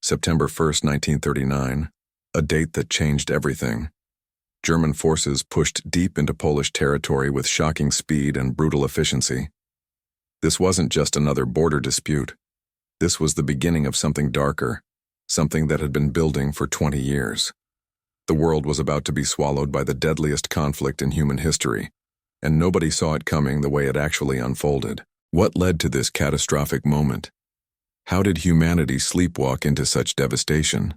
September 1st, 1939, a date that changed everything. German forces pushed deep into Polish territory with shocking speed and brutal efficiency. This wasn't just another border dispute. This was the beginning of something darker, something that had been building for 20 years. The world was about to be swallowed by the deadliest conflict in human history, and nobody saw it coming the way it actually unfolded. What led to this catastrophic moment? How did humanity sleepwalk into such devastation?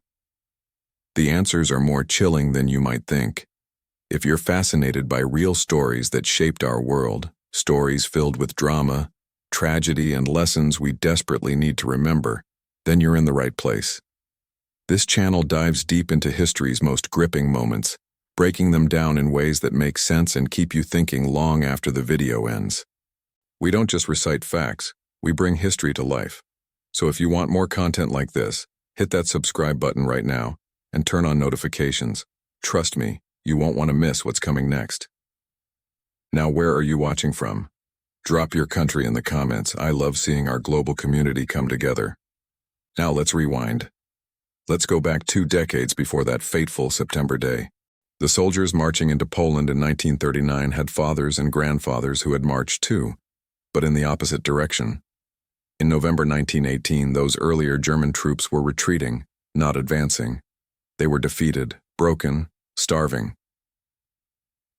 The answers are more chilling than you might think. If you're fascinated by real stories that shaped our world, stories filled with drama, tragedy, and lessons we desperately need to remember, then you're in the right place. This channel dives deep into history's most gripping moments, breaking them down in ways that make sense and keep you thinking long after the video ends. We don't just recite facts, we bring history to life. So if you want more content like this, hit that subscribe button right now and turn on notifications. Trust me, you won't want to miss what's coming next. Now, where are you watching from? Drop your country in the comments. I love seeing our global community come together. Now let's rewind. Let's go back 2 decades before that fateful September day. The soldiers marching into Poland in 1939 had fathers and grandfathers who had marched too, but in the opposite direction. In November 1918, those earlier German troops were retreating, not advancing. They were defeated, broken, starving.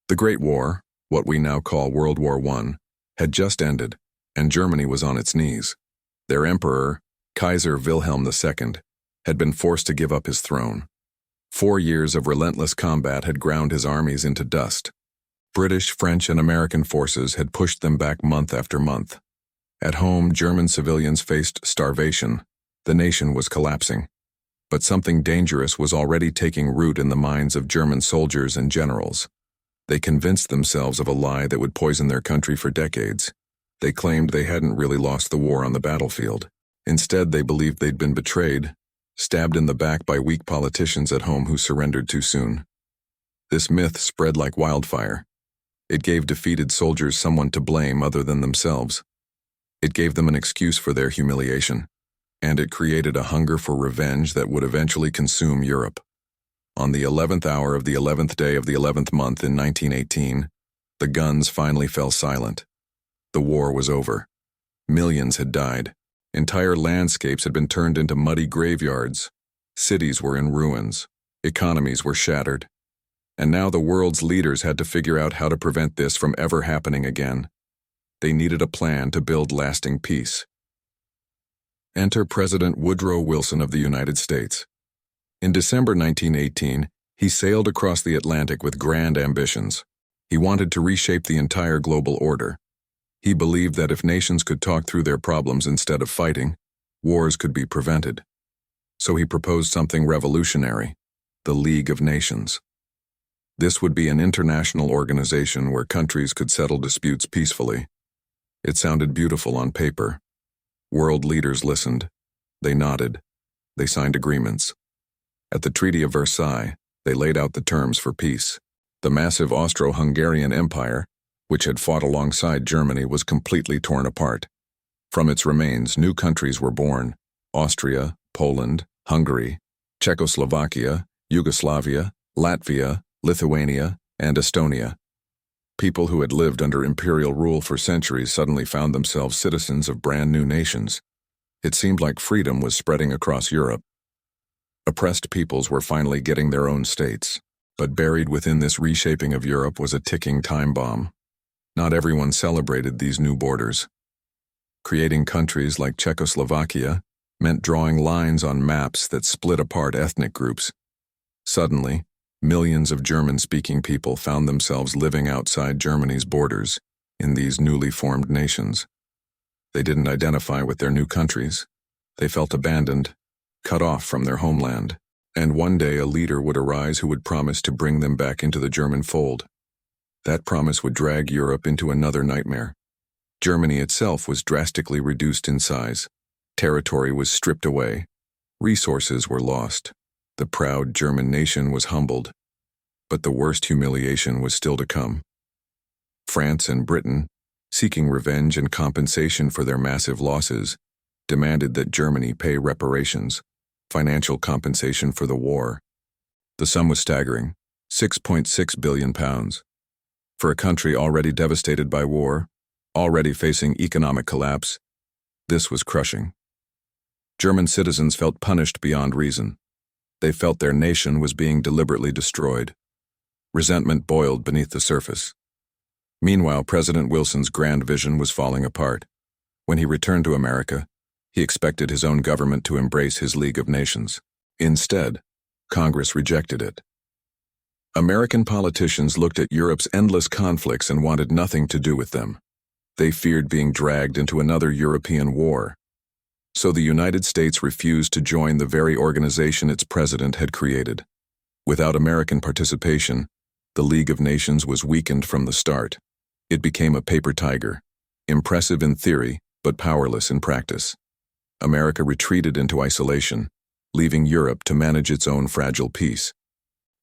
The Great War, what we now call World War I, had just ended, and Germany was on its knees. Their emperor, Kaiser Wilhelm II, had been forced to give up his throne. 4 years of relentless combat had ground his armies into dust. British, French, and American forces had pushed them back month after month. At home, German civilians faced starvation. The nation was collapsing. But something dangerous was already taking root in the minds of German soldiers and generals. They convinced themselves of a lie that would poison their country for decades. They claimed they hadn't really lost the war on the battlefield. Instead, they believed they'd been betrayed, stabbed in the back by weak politicians at home who surrendered too soon. This myth spread like wildfire. It gave defeated soldiers someone to blame other than themselves. It gave them an excuse for their humiliation, and it created a hunger for revenge that would eventually consume Europe. On the 11th hour of the 11th day of the 11th month in 1918, the guns finally fell silent. The war was over. Millions had died. Entire landscapes had been turned into muddy graveyards. Cities were in ruins. Economies were shattered. And now the world's leaders had to figure out how to prevent this from ever happening again. They needed a plan to build lasting peace. Enter President Woodrow Wilson of the United States. In December 1918, he sailed across the Atlantic with grand ambitions. He wanted to reshape the entire global order. He believed that if nations could talk through their problems instead of fighting, wars could be prevented. So he proposed something revolutionary: the League of Nations. This would be an international organization where countries could settle disputes peacefully. It sounded beautiful on paper. World leaders listened. They nodded. They signed agreements. At the Treaty of Versailles, they laid out the terms for peace. The massive Austro-Hungarian Empire, which had fought alongside Germany, was completely torn apart. From its remains, new countries were born: Austria, Poland, Hungary, Czechoslovakia, Yugoslavia, Latvia, Lithuania, and Estonia. People who had lived under imperial rule for centuries suddenly found themselves citizens of brand new nations. It seemed like freedom was spreading across Europe. Oppressed peoples were finally getting their own states, but buried within this reshaping of Europe was a ticking time bomb. Not everyone celebrated these new borders. Creating countries like Czechoslovakia meant drawing lines on maps that split apart ethnic groups. Suddenly, millions of German-speaking people found themselves living outside Germany's borders, in these newly formed nations. They didn't identify with their new countries. They felt abandoned, cut off from their homeland. And one day a leader would arise who would promise to bring them back into the German fold. That promise would drag Europe into another nightmare. Germany itself was drastically reduced in size. Territory was stripped away. Resources were lost. The proud German nation was humbled. But the worst humiliation was still to come. France and Britain, seeking revenge and compensation for their massive losses, demanded that Germany pay reparations. financial compensation for the war. The sum was staggering, £6.6 billion. For a country already devastated by war, already facing economic collapse, this was crushing. German citizens felt punished beyond reason. They felt their nation was being deliberately destroyed. Resentment boiled beneath the surface. Meanwhile, President Wilson's grand vision was falling apart. When he returned to America, he expected his own government to embrace his League of Nations. Instead, Congress rejected it. American politicians looked at Europe's endless conflicts and wanted nothing to do with them. They feared being dragged into another European war. So the United States refused to join the very organization its president had created. Without American participation, the League of Nations was weakened from the start. It became a paper tiger, impressive in theory, but powerless in practice. America retreated into isolation, leaving Europe to manage its own fragile peace.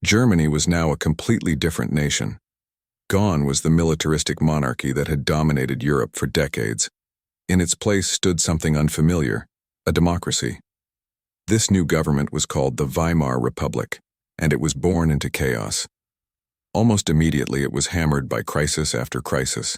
Germany was now a completely different nation. Gone was the militaristic monarchy that had dominated Europe for decades. In its place stood something unfamiliar, a democracy. This new government was called the Weimar Republic, and it was born into chaos. Almost immediately it was hammered by crisis after crisis.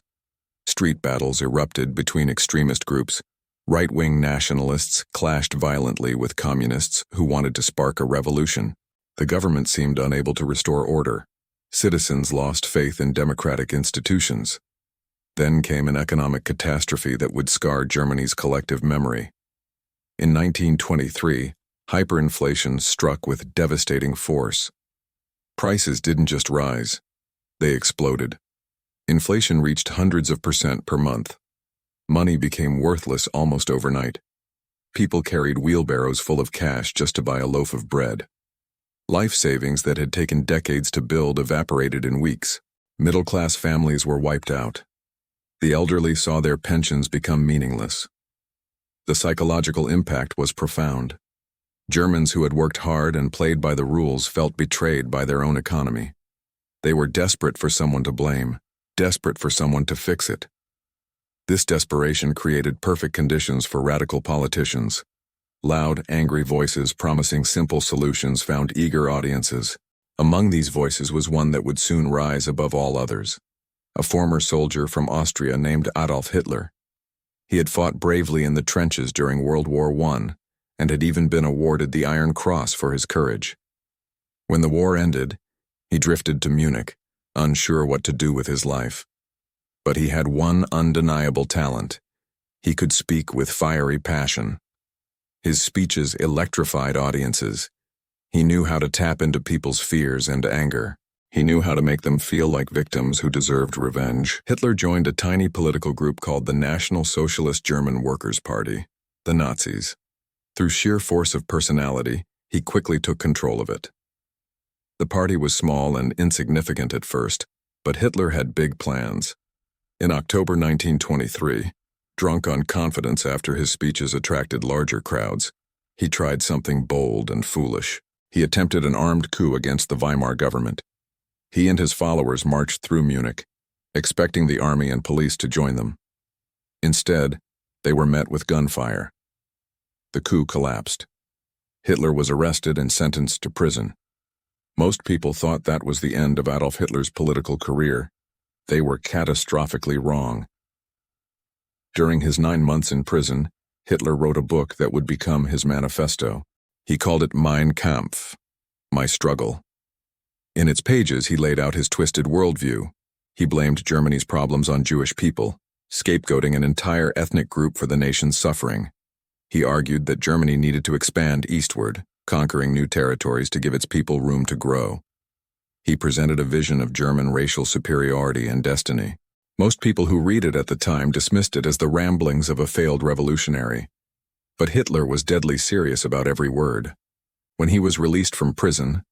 Street battles erupted between extremist groups. Right-wing nationalists clashed violently with communists who wanted to spark a revolution. The government seemed unable to restore order. Citizens lost faith in democratic institutions. Then came an economic catastrophe that would scar Germany's collective memory. In 1923, hyperinflation struck with devastating force. Prices didn't just rise, they exploded. Inflation reached hundreds of % per month. Money became worthless almost overnight. People carried wheelbarrows full of cash just to buy a loaf of bread. Life savings that had taken decades to build evaporated in weeks. Middle-class families were wiped out. The elderly saw their pensions become meaningless. The psychological impact was profound. Germans who had worked hard and played by the rules felt betrayed by their own economy. They were desperate for someone to blame, desperate for someone to fix it. This desperation created perfect conditions for radical politicians. Loud, angry voices promising simple solutions found eager audiences. Among these voices was one that would soon rise above all others. A former soldier from Austria named Adolf Hitler. He had fought bravely in the trenches during World War I and had even been awarded the Iron Cross for his courage. When the war ended, he drifted to Munich, unsure what to do with his life. But he had one undeniable talent. He could speak with fiery passion. His speeches electrified audiences. He knew how to tap into people's fears and anger. He knew how to make them feel like victims who deserved revenge. Hitler joined a tiny political group called the National Socialist German Workers' Party, the Nazis. Through sheer force of personality, he quickly took control of it. The party was small and insignificant at first, but Hitler had big plans. In October 1923, drunk on confidence after his speeches attracted larger crowds, he tried something bold and foolish. He attempted an armed coup against the Weimar government. He and his followers marched through Munich, expecting the army and police to join them. Instead, they were met with gunfire. The coup collapsed. Hitler was arrested and sentenced to prison. Most people thought that was the end of Adolf Hitler's political career. They were catastrophically wrong. During his 9 months in prison, Hitler wrote a book that would become his manifesto. He called it Mein Kampf, My Struggle. In its pages, he laid out his twisted worldview. He blamed Germany's problems on Jewish people, scapegoating an entire ethnic group for the nation's suffering. He argued that Germany needed to expand eastward, conquering new territories to give its people room to grow. He presented a vision of German racial superiority and destiny. Most people who read it at the time dismissed it as the ramblings of a failed revolutionary. But Hitler was deadly serious about every word. When he was released from prison,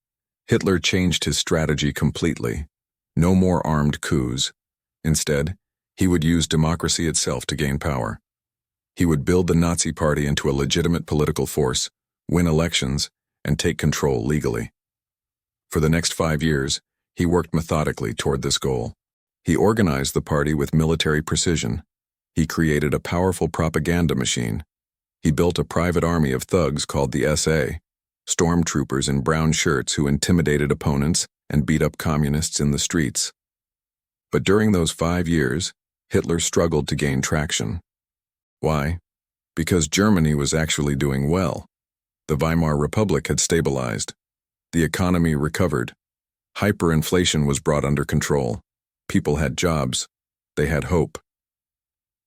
Hitler changed his strategy completely. No more armed coups. Instead, he would use democracy itself to gain power. He would build the Nazi Party into a legitimate political force, win elections, and take control legally. For the next 5 years, he worked methodically toward this goal. He organized the party with military precision. He created a powerful propaganda machine. He built a private army of thugs called the SA, stormtroopers in brown shirts who intimidated opponents and beat up communists in the streets. But during those 5 years, Hitler struggled to gain traction. Why? Because Germany was actually doing well. The Weimar Republic had stabilized. The economy recovered. Hyperinflation was brought under control. People had jobs. They had hope.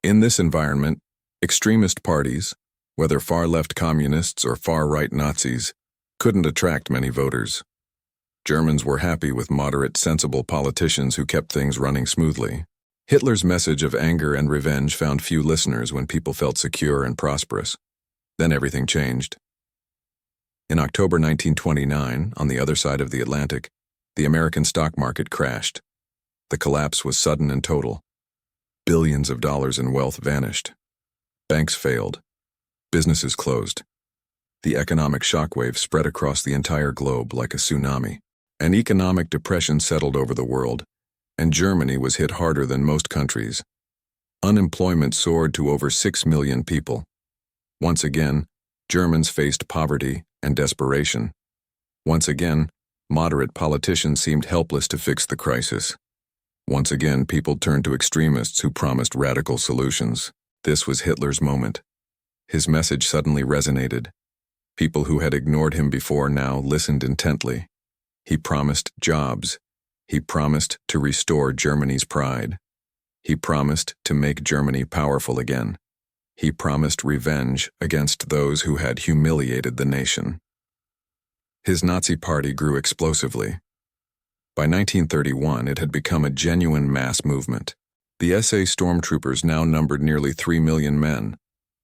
In this environment, extremist parties, whether far-left communists or far-right Nazis, couldn't attract many voters. Germans were happy with moderate, sensible politicians who kept things running smoothly. Hitler's message of anger and revenge found few listeners when people felt secure and prosperous. Then everything changed. In October 1929, on the other side of the Atlantic, the American stock market crashed. The collapse was sudden and total. Billions of dollars in wealth vanished. Banks failed. Businesses closed. The economic shockwave spread across the entire globe like a tsunami. An economic depression settled over the world, and Germany was hit harder than most countries. Unemployment soared to over 6 million people. Once again, Germans faced poverty and desperation. Once again, moderate politicians seemed helpless to fix the crisis. Once again, people turned to extremists who promised radical solutions. This was Hitler's moment. His message suddenly resonated. People who had ignored him before now listened intently. He promised jobs. He promised to restore Germany's pride. He promised to make Germany powerful again. He promised revenge against those who had humiliated the nation. His Nazi party grew explosively. By 1931, it had become a genuine mass movement. The SA stormtroopers now numbered nearly 3 million men,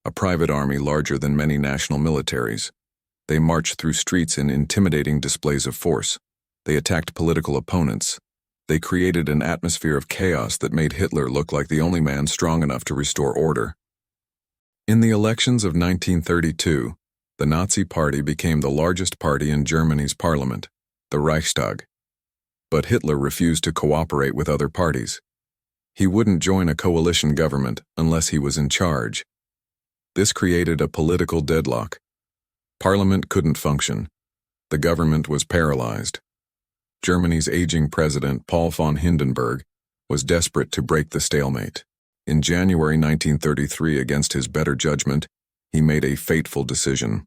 a private army larger than many national militaries. They marched through streets in intimidating displays of force. They attacked political opponents. They created an atmosphere of chaos that made Hitler look like the only man strong enough to restore order. In the elections of 1932, the Nazi Party became the largest party in Germany's parliament, the Reichstag. But Hitler refused to cooperate with other parties. He wouldn't join a coalition government unless he was in charge. This created a political deadlock. Parliament couldn't function. The government was paralyzed. Germany's aging president, Paul von Hindenburg, was desperate to break the stalemate. In January 1933, against his better judgment, he made a fateful decision.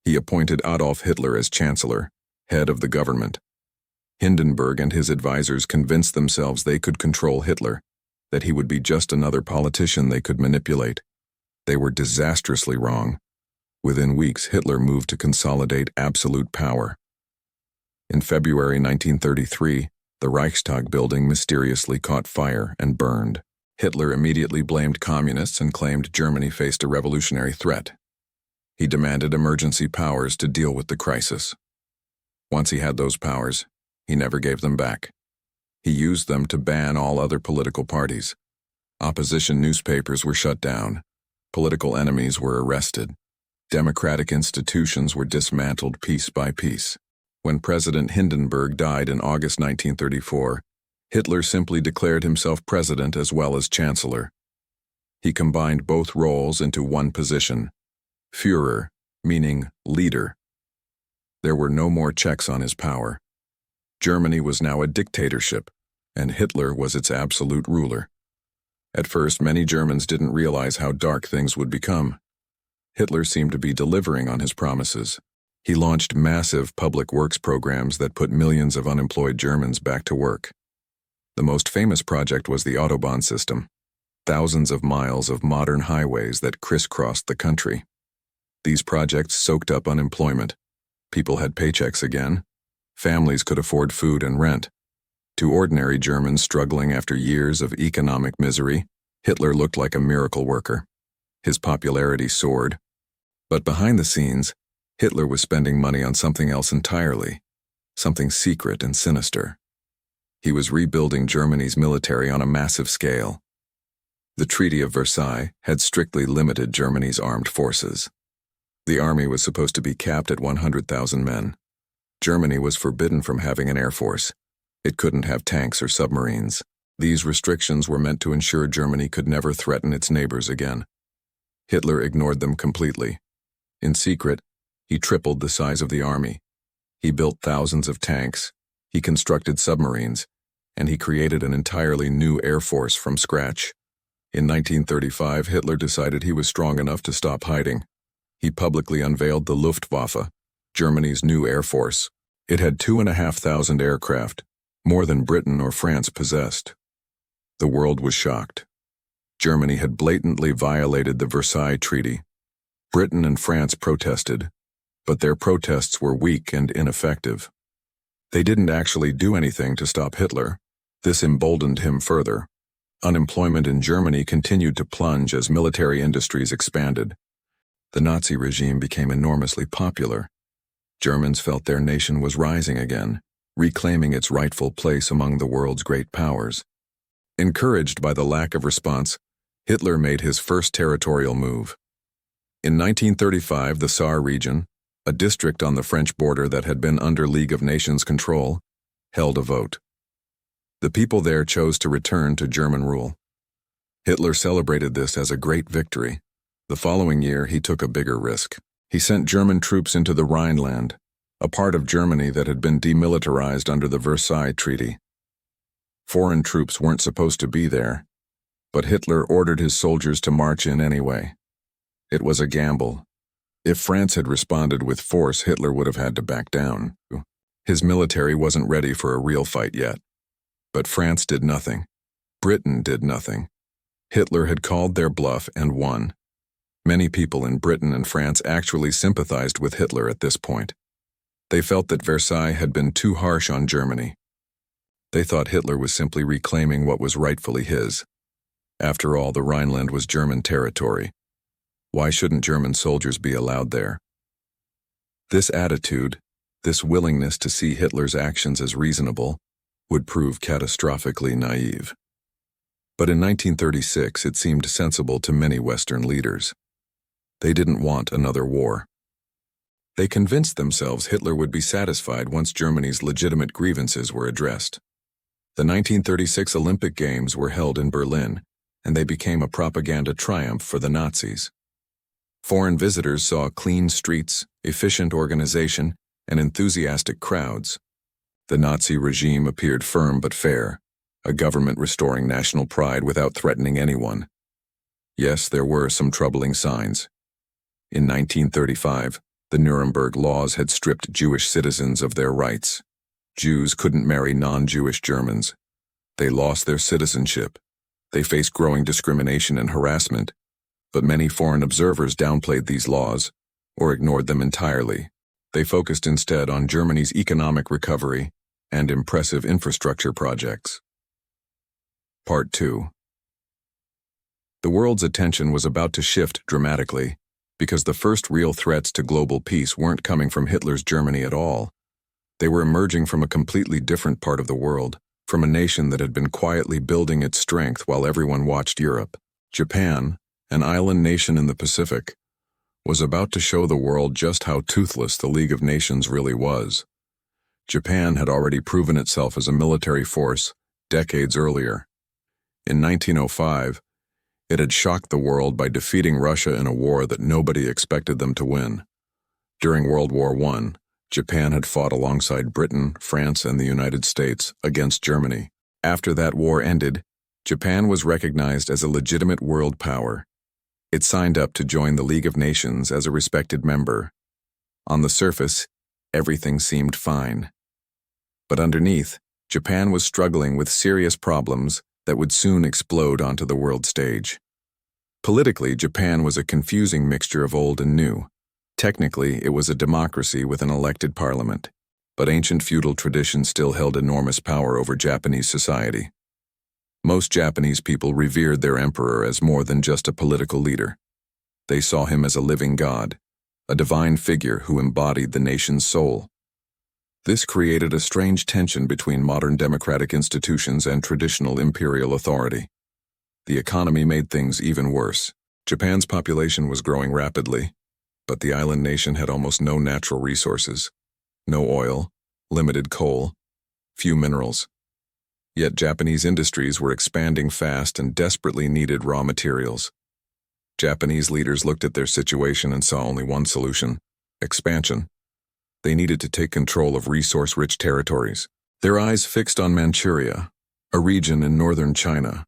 He appointed Adolf Hitler as chancellor, head of the government. Hindenburg and his advisors convinced themselves they could control Hitler, that he would be just another politician they could manipulate. They were disastrously wrong. Within weeks, Hitler moved to consolidate absolute power. In February 1933, the Reichstag building mysteriously caught fire and burned. Hitler immediately blamed communists and claimed Germany faced a revolutionary threat. He demanded emergency powers to deal with the crisis. Once he had those powers, he never gave them back. He used them to ban all other political parties. Opposition newspapers were shut down. Political enemies were arrested. Democratic institutions were dismantled piece by piece. When President Hindenburg died in August 1934, Hitler simply declared himself president as well as chancellor. He combined both roles into one position, Führer, meaning leader. There were no more checks on his power. Germany was now a dictatorship, and Hitler was its absolute ruler. At first, many Germans didn't realize how dark things would become. Hitler seemed to be delivering on his promises. He launched massive public works programs that put millions of unemployed Germans back to work. The most famous project was the Autobahn system, thousands of miles of modern highways that crisscrossed the country. These projects soaked up unemployment. People had paychecks again. Families could afford food and rent. To ordinary Germans struggling after years of economic misery, Hitler looked like a miracle worker. His popularity soared. But behind the scenes, Hitler was spending money on something else entirely, something secret and sinister. He was rebuilding Germany's military on a massive scale. The Treaty of Versailles had strictly limited Germany's armed forces. The army was supposed to be capped at 100,000 men. Germany was forbidden from having an air force. It couldn't have tanks or submarines. These restrictions were meant to ensure Germany could never threaten its neighbors again. Hitler ignored them completely. In secret, He tripled the size of the army. He built thousands of tanks. He constructed submarines. And he created an entirely new air force from scratch. In 1935, Hitler decided he was strong enough to stop hiding. He publicly unveiled the Luftwaffe, Germany's new air force. It had 2,500 aircraft, more than Britain or France possessed. The world was shocked. Germany had blatantly violated the Versailles Treaty. Britain and France protested, but their protests were weak and ineffective. They didn't actually do anything to stop Hitler. This emboldened him further. Unemployment in Germany continued to plunge as military industries expanded. The Nazi regime became enormously popular. Germans felt their nation was rising again, reclaiming its rightful place among the world's great powers. Encouraged by the lack of response, Hitler made his first territorial move. In 1935, the Saar region, a district on the French border that had been under League of Nations control, held a vote. The people there chose to return to German rule. Hitler celebrated this as a great victory. The following year, he took a bigger risk. He sent German troops into the Rhineland, a part of Germany that had been demilitarized under the Versailles Treaty. Foreign troops weren't supposed to be there, but Hitler ordered his soldiers to march in anyway. It was a gamble. If France had responded with force, Hitler would have had to back down. His military wasn't ready for a real fight yet. But France did nothing. Britain did nothing. Hitler had called their bluff and won. Many people in Britain and France actually sympathized with Hitler at this point. They felt that Versailles had been too harsh on Germany. They thought Hitler was simply reclaiming what was rightfully his. After all, the Rhineland was German territory. Why shouldn't German soldiers be allowed there? This attitude, this willingness to see Hitler's actions as reasonable, would prove catastrophically naive. But in 1936, it seemed sensible to many Western leaders. They didn't want another war. They convinced themselves Hitler would be satisfied once Germany's legitimate grievances were addressed. The 1936 Olympic Games were held in Berlin, and they became a propaganda triumph for the Nazis. Foreign visitors saw clean streets, efficient organization, and enthusiastic crowds. The Nazi regime appeared firm but fair, a government restoring national pride without threatening anyone. Yes, there were some troubling signs. In 1935, the Nuremberg laws had stripped Jewish citizens of their rights. Jews couldn't marry non-Jewish Germans. They lost their citizenship. They faced growing discrimination and harassment, but many foreign observers downplayed these laws or ignored them entirely. They focused instead on Germany's economic recovery and impressive infrastructure projects. Part 2. The world's attention was about to shift dramatically because the first real threats to global peace weren't coming from Hitler's Germany at all. They were emerging from a completely different part of the world, from a nation that had been quietly building its strength while everyone watched Europe. Japan, an island nation in the Pacific, was about to show the world just how toothless the League of Nations really was. Japan had already proven itself as a military force decades earlier. In 1905, it had shocked the world by defeating Russia in a war that nobody expected them to win. During World War I, Japan had fought alongside Britain, France, and the United States against Germany. After that war ended, Japan was recognized as a legitimate world power. It signed up to join the League of Nations as a respected member. On the surface, everything seemed fine. But underneath, Japan was struggling with serious problems that would soon explode onto the world stage. Politically, Japan was a confusing mixture of old and new. Technically, it was a democracy with an elected parliament, but ancient feudal tradition still held enormous power over Japanese society. Most Japanese people revered their emperor as more than just a political leader. They saw him as a living god, a divine figure who embodied the nation's soul. This created a strange tension between modern democratic institutions and traditional imperial authority. The economy made things even worse. Japan's population was growing rapidly, but the island nation had almost no natural resources. No oil, limited coal, few minerals. Yet Japanese industries were expanding fast and desperately needed raw materials. Japanese leaders looked at their situation and saw only one solution: expansion. They needed to take control of resource-rich territories. Their eyes fixed on Manchuria, a region in northern China.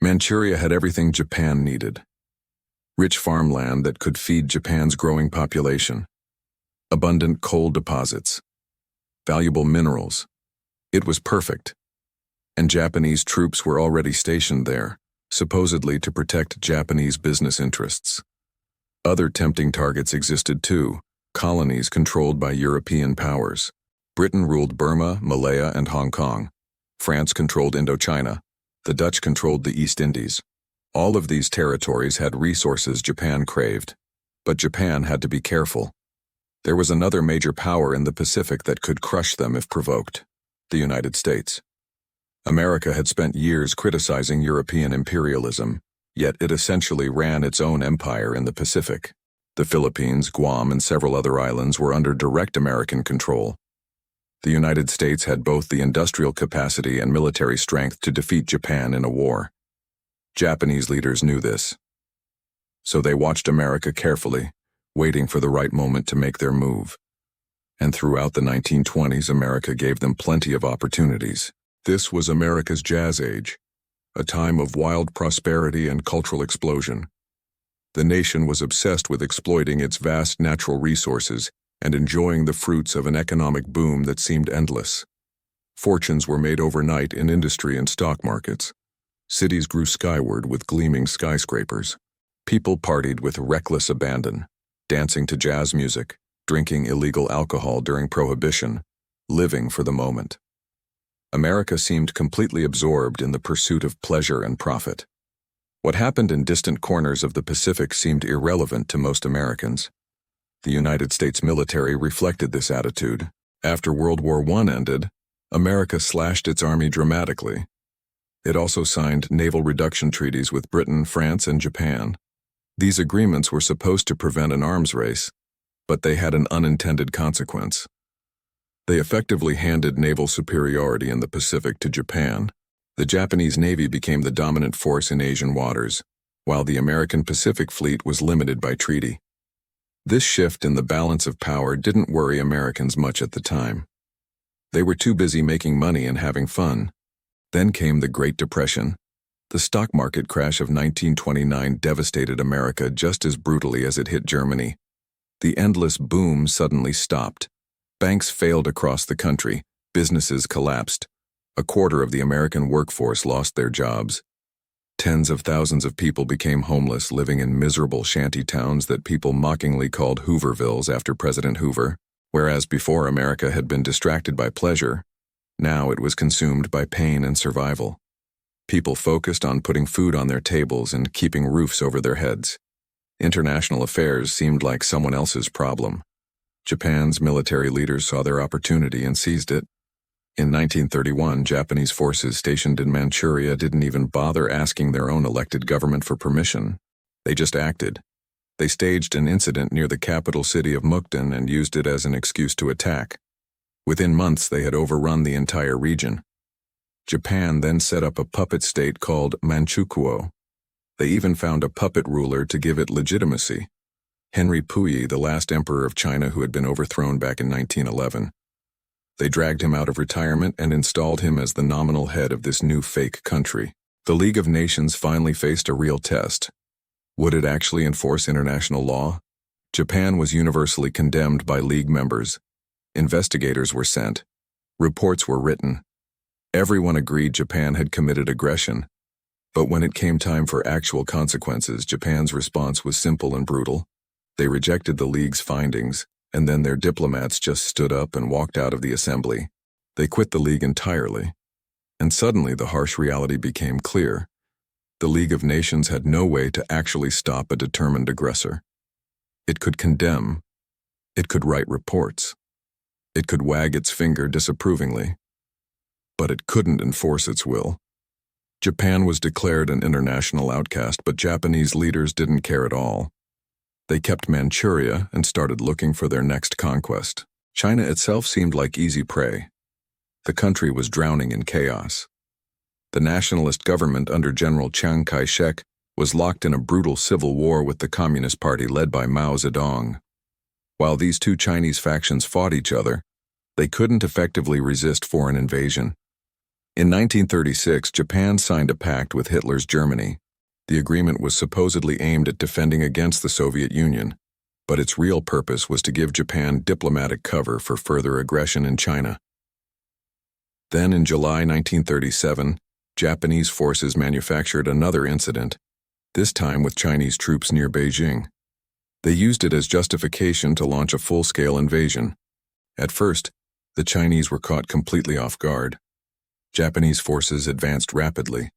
Manchuria had everything Japan needed. Rich farmland that could feed Japan's growing population. Abundant coal deposits. Valuable minerals. It was perfect. And Japanese troops were already stationed there, supposedly to protect Japanese business interests. Other tempting targets existed too, colonies controlled by European powers. Britain ruled Burma, Malaya, and Hong Kong. France controlled Indochina. The Dutch controlled the East Indies. All of these territories had resources Japan craved. But Japan had to be careful. There was another major power in the Pacific that could crush them if provoked: the United States. America had spent years criticizing European imperialism, yet it essentially ran its own empire in the Pacific. The Philippines, Guam, and several other islands were under direct American control. The United States had both the industrial capacity and military strength to defeat Japan in a war. Japanese leaders knew this. So they watched America carefully, waiting for the right moment to make their move. And throughout the 1920s, America gave them plenty of opportunities. This was America's Jazz Age, a time of wild prosperity and cultural explosion. The nation was obsessed with exploiting its vast natural resources and enjoying the fruits of an economic boom that seemed endless. Fortunes were made overnight in industry and stock markets. Cities grew skyward with gleaming skyscrapers. People partied with reckless abandon, dancing to jazz music, drinking illegal alcohol during Prohibition, living for the moment. America seemed completely absorbed in the pursuit of pleasure and profit. What happened in distant corners of the Pacific seemed irrelevant to most Americans. The United States military reflected this attitude. After World War I ended, America slashed its army dramatically. It also signed naval reduction treaties with Britain, France, and Japan. These agreements were supposed to prevent an arms race, but they had an unintended consequence. They effectively handed naval superiority in the Pacific to Japan. The Japanese Navy became the dominant force in Asian waters, while the American Pacific Fleet was limited by treaty. This shift in the balance of power didn't worry Americans much at the time. They were too busy making money and having fun. Then came the Great Depression. The stock market crash of 1929 devastated America just as brutally as it hit Germany. The endless boom suddenly stopped. Banks failed across the country, businesses collapsed. A quarter of the American workforce lost their jobs. Tens of thousands of people became homeless, living in miserable shanty towns that people mockingly called Hoovervilles after President Hoover. Whereas before America had been distracted by pleasure, now it was consumed by pain and survival. People focused on putting food on their tables and keeping roofs over their heads. International affairs seemed like someone else's problem. Japan's military leaders saw their opportunity and seized it. In 1931, Japanese forces stationed in Manchuria didn't even bother asking their own elected government for permission. They just acted. They staged an incident near the capital city of Mukden and used it as an excuse to attack. Within months, they had overrun the entire region. Japan then set up a puppet state called Manchukuo. They even found a puppet ruler to give it legitimacy: Henry Puyi, the last emperor of China who had been overthrown back in 1911. They dragged him out of retirement and installed him as the nominal head of this new fake country. The League of Nations finally faced a real test. Would it actually enforce international law? Japan was universally condemned by League members. Investigators were sent. Reports were written. Everyone agreed Japan had committed aggression. But when it came time for actual consequences, Japan's response was simple and brutal. They rejected the League's findings, and then their diplomats just stood up and walked out of the assembly. They quit the League entirely. And suddenly the harsh reality became clear. The League of Nations had no way to actually stop a determined aggressor. It could condemn. It could write reports. It could wag its finger disapprovingly. But it couldn't enforce its will. Japan was declared an international outcast, but Japanese leaders didn't care at all. They kept Manchuria and started looking for their next conquest. China itself seemed like easy prey. The country was drowning in chaos. The nationalist government under General Chiang Kai-shek was locked in a brutal civil war with the Communist Party led by Mao Zedong. While these two Chinese factions fought each other, they couldn't effectively resist foreign invasion. In 1936, Japan signed a pact with Hitler's Germany. The agreement was supposedly aimed at defending against the Soviet Union, but its real purpose was to give Japan diplomatic cover for further aggression in China. Then in July 1937, Japanese forces manufactured another incident, this time with Chinese troops near Beijing. They used it as justification to launch a full-scale invasion. At first, the Chinese were caught completely off guard. Japanese forces advanced rapidly,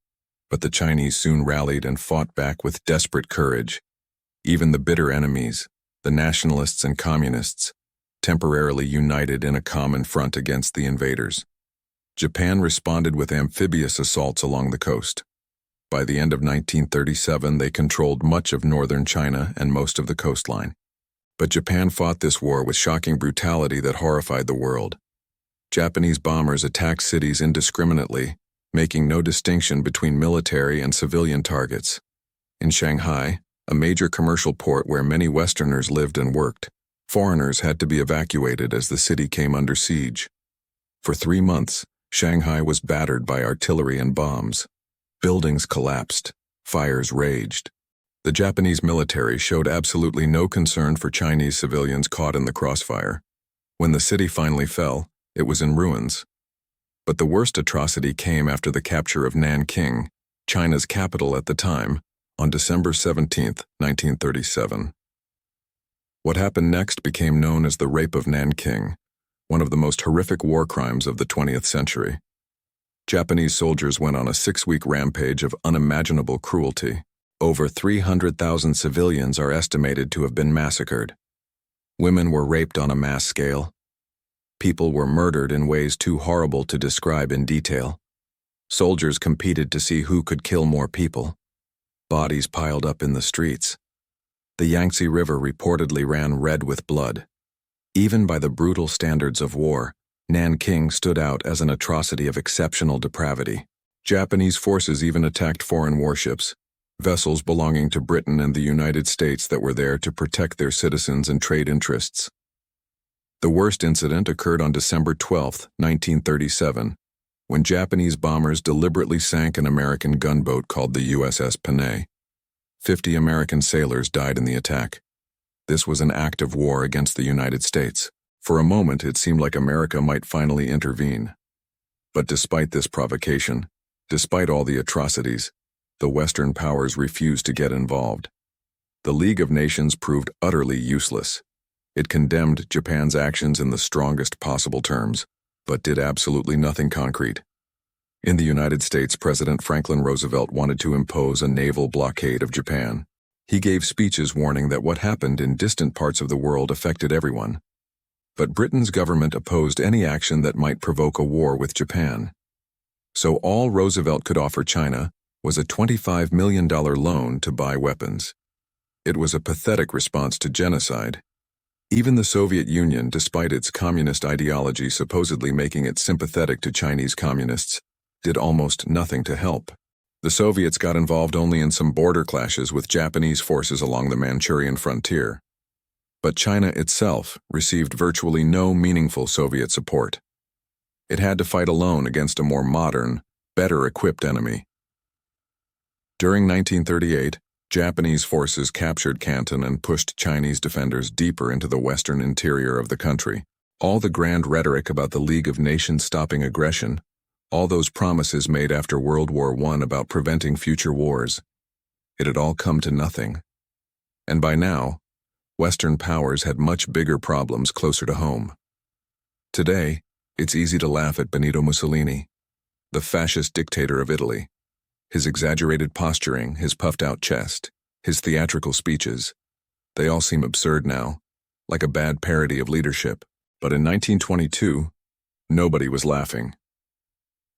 but the Chinese soon rallied and fought back with desperate courage. Even the bitter enemies, the nationalists and communists, temporarily united in a common front against the invaders. Japan responded with amphibious assaults along the coast. By the end of 1937, they controlled much of northern China and most of the coastline. But Japan fought this war with shocking brutality that horrified the world. Japanese bombers attacked cities indiscriminately, making no distinction between military and civilian targets. In Shanghai, a major commercial port where many Westerners lived and worked, foreigners had to be evacuated as the city came under siege. For 3 months, Shanghai was battered by artillery and bombs. Buildings collapsed, fires raged. The Japanese military showed absolutely no concern for Chinese civilians caught in the crossfire. When the city finally fell, it was in ruins. But the worst atrocity came after the capture of Nanking, China's capital at the time, on December 17, 1937. What happened next became known as the Rape of Nanking, one of the most horrific war crimes of the 20th century. Japanese soldiers went on a 6-week rampage of unimaginable cruelty. Over 300,000 civilians are estimated to have been massacred. Women were raped on a mass scale. People were murdered in ways too horrible to describe in detail. Soldiers competed to see who could kill more people. Bodies piled up in the streets. The Yangtze River reportedly ran red with blood. Even by the brutal standards of war, Nanking stood out as an atrocity of exceptional depravity. Japanese forces even attacked foreign warships, vessels belonging to Britain and the United States that were there to protect their citizens and trade interests. The worst incident occurred on December 12, 1937, when Japanese bombers deliberately sank an American gunboat called the USS Panay. 50 American sailors died in the attack. This was an act of war against the United States. For a moment, it seemed like America might finally intervene. But despite this provocation, despite all the atrocities, the Western powers refused to get involved. The League of Nations proved utterly useless. It condemned Japan's actions in the strongest possible terms, but did absolutely nothing concrete. In the United States, President Franklin Roosevelt wanted to impose a naval blockade of Japan. He gave speeches warning that what happened in distant parts of the world affected everyone. But Britain's government opposed any action that might provoke a war with Japan. So all Roosevelt could offer China was a $25 million loan to buy weapons. It was a pathetic response to genocide. Even the Soviet Union, despite its communist ideology supposedly making it sympathetic to Chinese communists, did almost nothing to help. The Soviets got involved only in some border clashes with Japanese forces along the Manchurian frontier. But China itself received virtually no meaningful Soviet support. It had to fight alone against a more modern, better-equipped enemy. During 1938, Japanese forces captured Canton and pushed Chinese defenders deeper into the western interior of the country. All the grand rhetoric about the League of Nations stopping aggression, all those promises made after World War I about preventing future wars, it had all come to nothing. And by now, Western powers had much bigger problems closer to home. Today, it's easy to laugh at Benito Mussolini, the fascist dictator of Italy. His exaggerated posturing, his puffed-out chest, his theatrical speeches, they all seem absurd now, like a bad parody of leadership. But in 1922, nobody was laughing.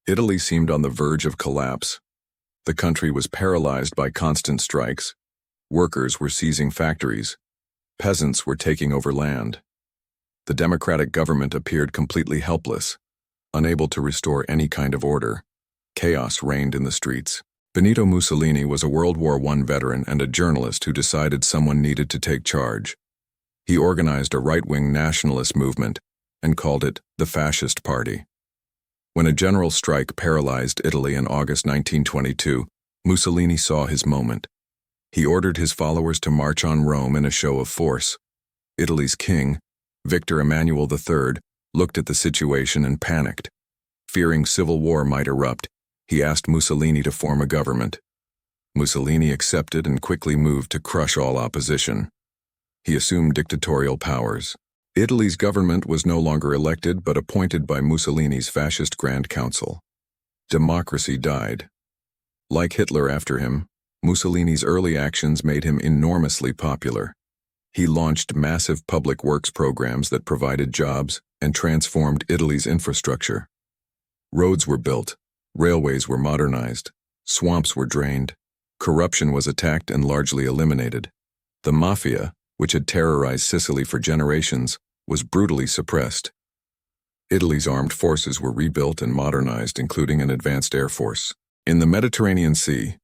Italy seemed on the verge of collapse. The country was paralyzed by constant strikes. Workers were seizing factories. Peasants were taking over land. The democratic government appeared completely helpless, unable to restore any kind of order. Chaos reigned in the streets. Benito Mussolini was a World War I veteran and a journalist who decided someone needed to take charge. He organized a right-wing nationalist movement and called it the Fascist Party. When a general strike paralyzed Italy in August 1922, Mussolini saw his moment. He ordered his followers to march on Rome in a show of force. Italy's king, Victor Emmanuel III, looked at the situation and panicked. Fearing civil war might erupt, he asked Mussolini to form a government. Mussolini accepted and quickly moved to crush all opposition. He assumed dictatorial powers. Italy's government was no longer elected but appointed by Mussolini's fascist Grand Council. Democracy died. Like Hitler after him, Mussolini's early actions made him enormously popular. He launched massive public works programs that provided jobs and transformed Italy's infrastructure. Roads were built, railways were modernized, swamps were drained, corruption was attacked and largely eliminated. The mafia, which had terrorized Sicily for generations, was brutally suppressed. Italy's armed forces were rebuilt and modernized, including an advanced air force. In the Mediterranean Sea,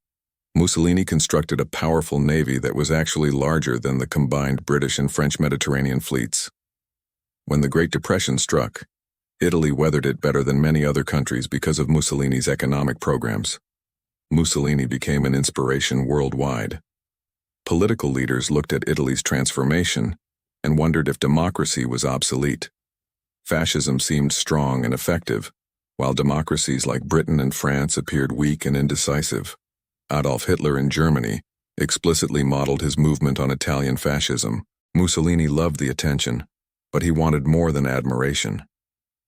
Mussolini constructed a powerful navy that was actually larger than the combined British and French Mediterranean fleets. When the Great Depression struck, Italy weathered it better than many other countries because of Mussolini's economic programs. Mussolini became an inspiration worldwide. Political leaders looked at Italy's transformation and wondered if democracy was obsolete. Fascism seemed strong and effective, while democracies like Britain and France appeared weak and indecisive. Adolf Hitler in Germany explicitly modeled his movement on Italian fascism. Mussolini loved the attention, but he wanted more than admiration.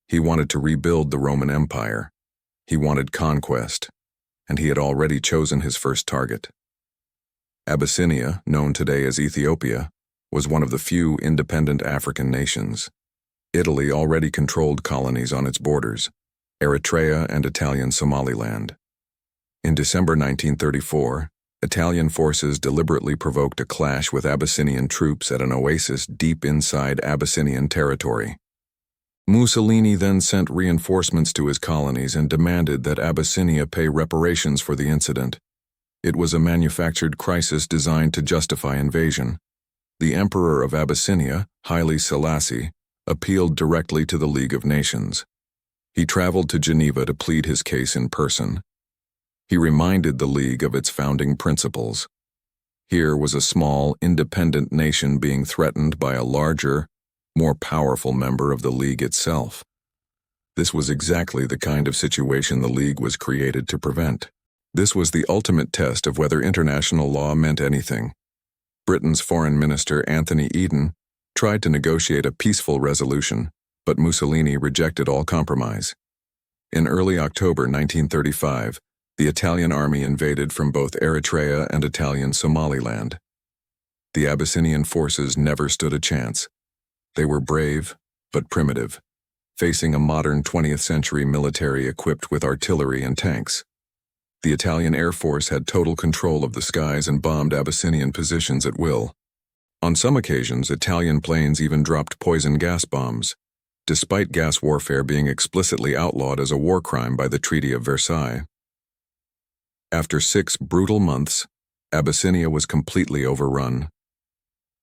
He wanted to rebuild the Roman Empire. He wanted conquest, and he had already chosen his first target. Abyssinia, known today as Ethiopia, was one of the few independent African nations. Italy already controlled colonies on its borders, Eritrea and Italian Somaliland. In December 1934, Italian forces deliberately provoked a clash with Abyssinian troops at an oasis deep inside Abyssinian territory. Mussolini then sent reinforcements to his colonies and demanded that Abyssinia pay reparations for the incident. It was a manufactured crisis designed to justify invasion. The Emperor of Abyssinia, Haile Selassie, appealed directly to the League of Nations. He traveled to Geneva to plead his case in person. He reminded the League of its founding principles. Here was a small, independent nation being threatened by a larger, more powerful member of the League itself. This was exactly the kind of situation the League was created to prevent. This was the ultimate test of whether international law meant anything. Britain's Foreign Minister Anthony Eden tried to negotiate a peaceful resolution, but Mussolini rejected all compromise. In early October 1935, the Italian army invaded from both Eritrea and Italian Somaliland. The Abyssinian forces never stood a chance. They were brave, but primitive, facing a modern 20th century military equipped with artillery and tanks. The Italian Air Force had total control of the skies and bombed Abyssinian positions at will. On some occasions, Italian planes even dropped poison gas bombs, despite gas warfare being explicitly outlawed as a war crime by the Treaty of Versailles. After 6 brutal months, Abyssinia was completely overrun.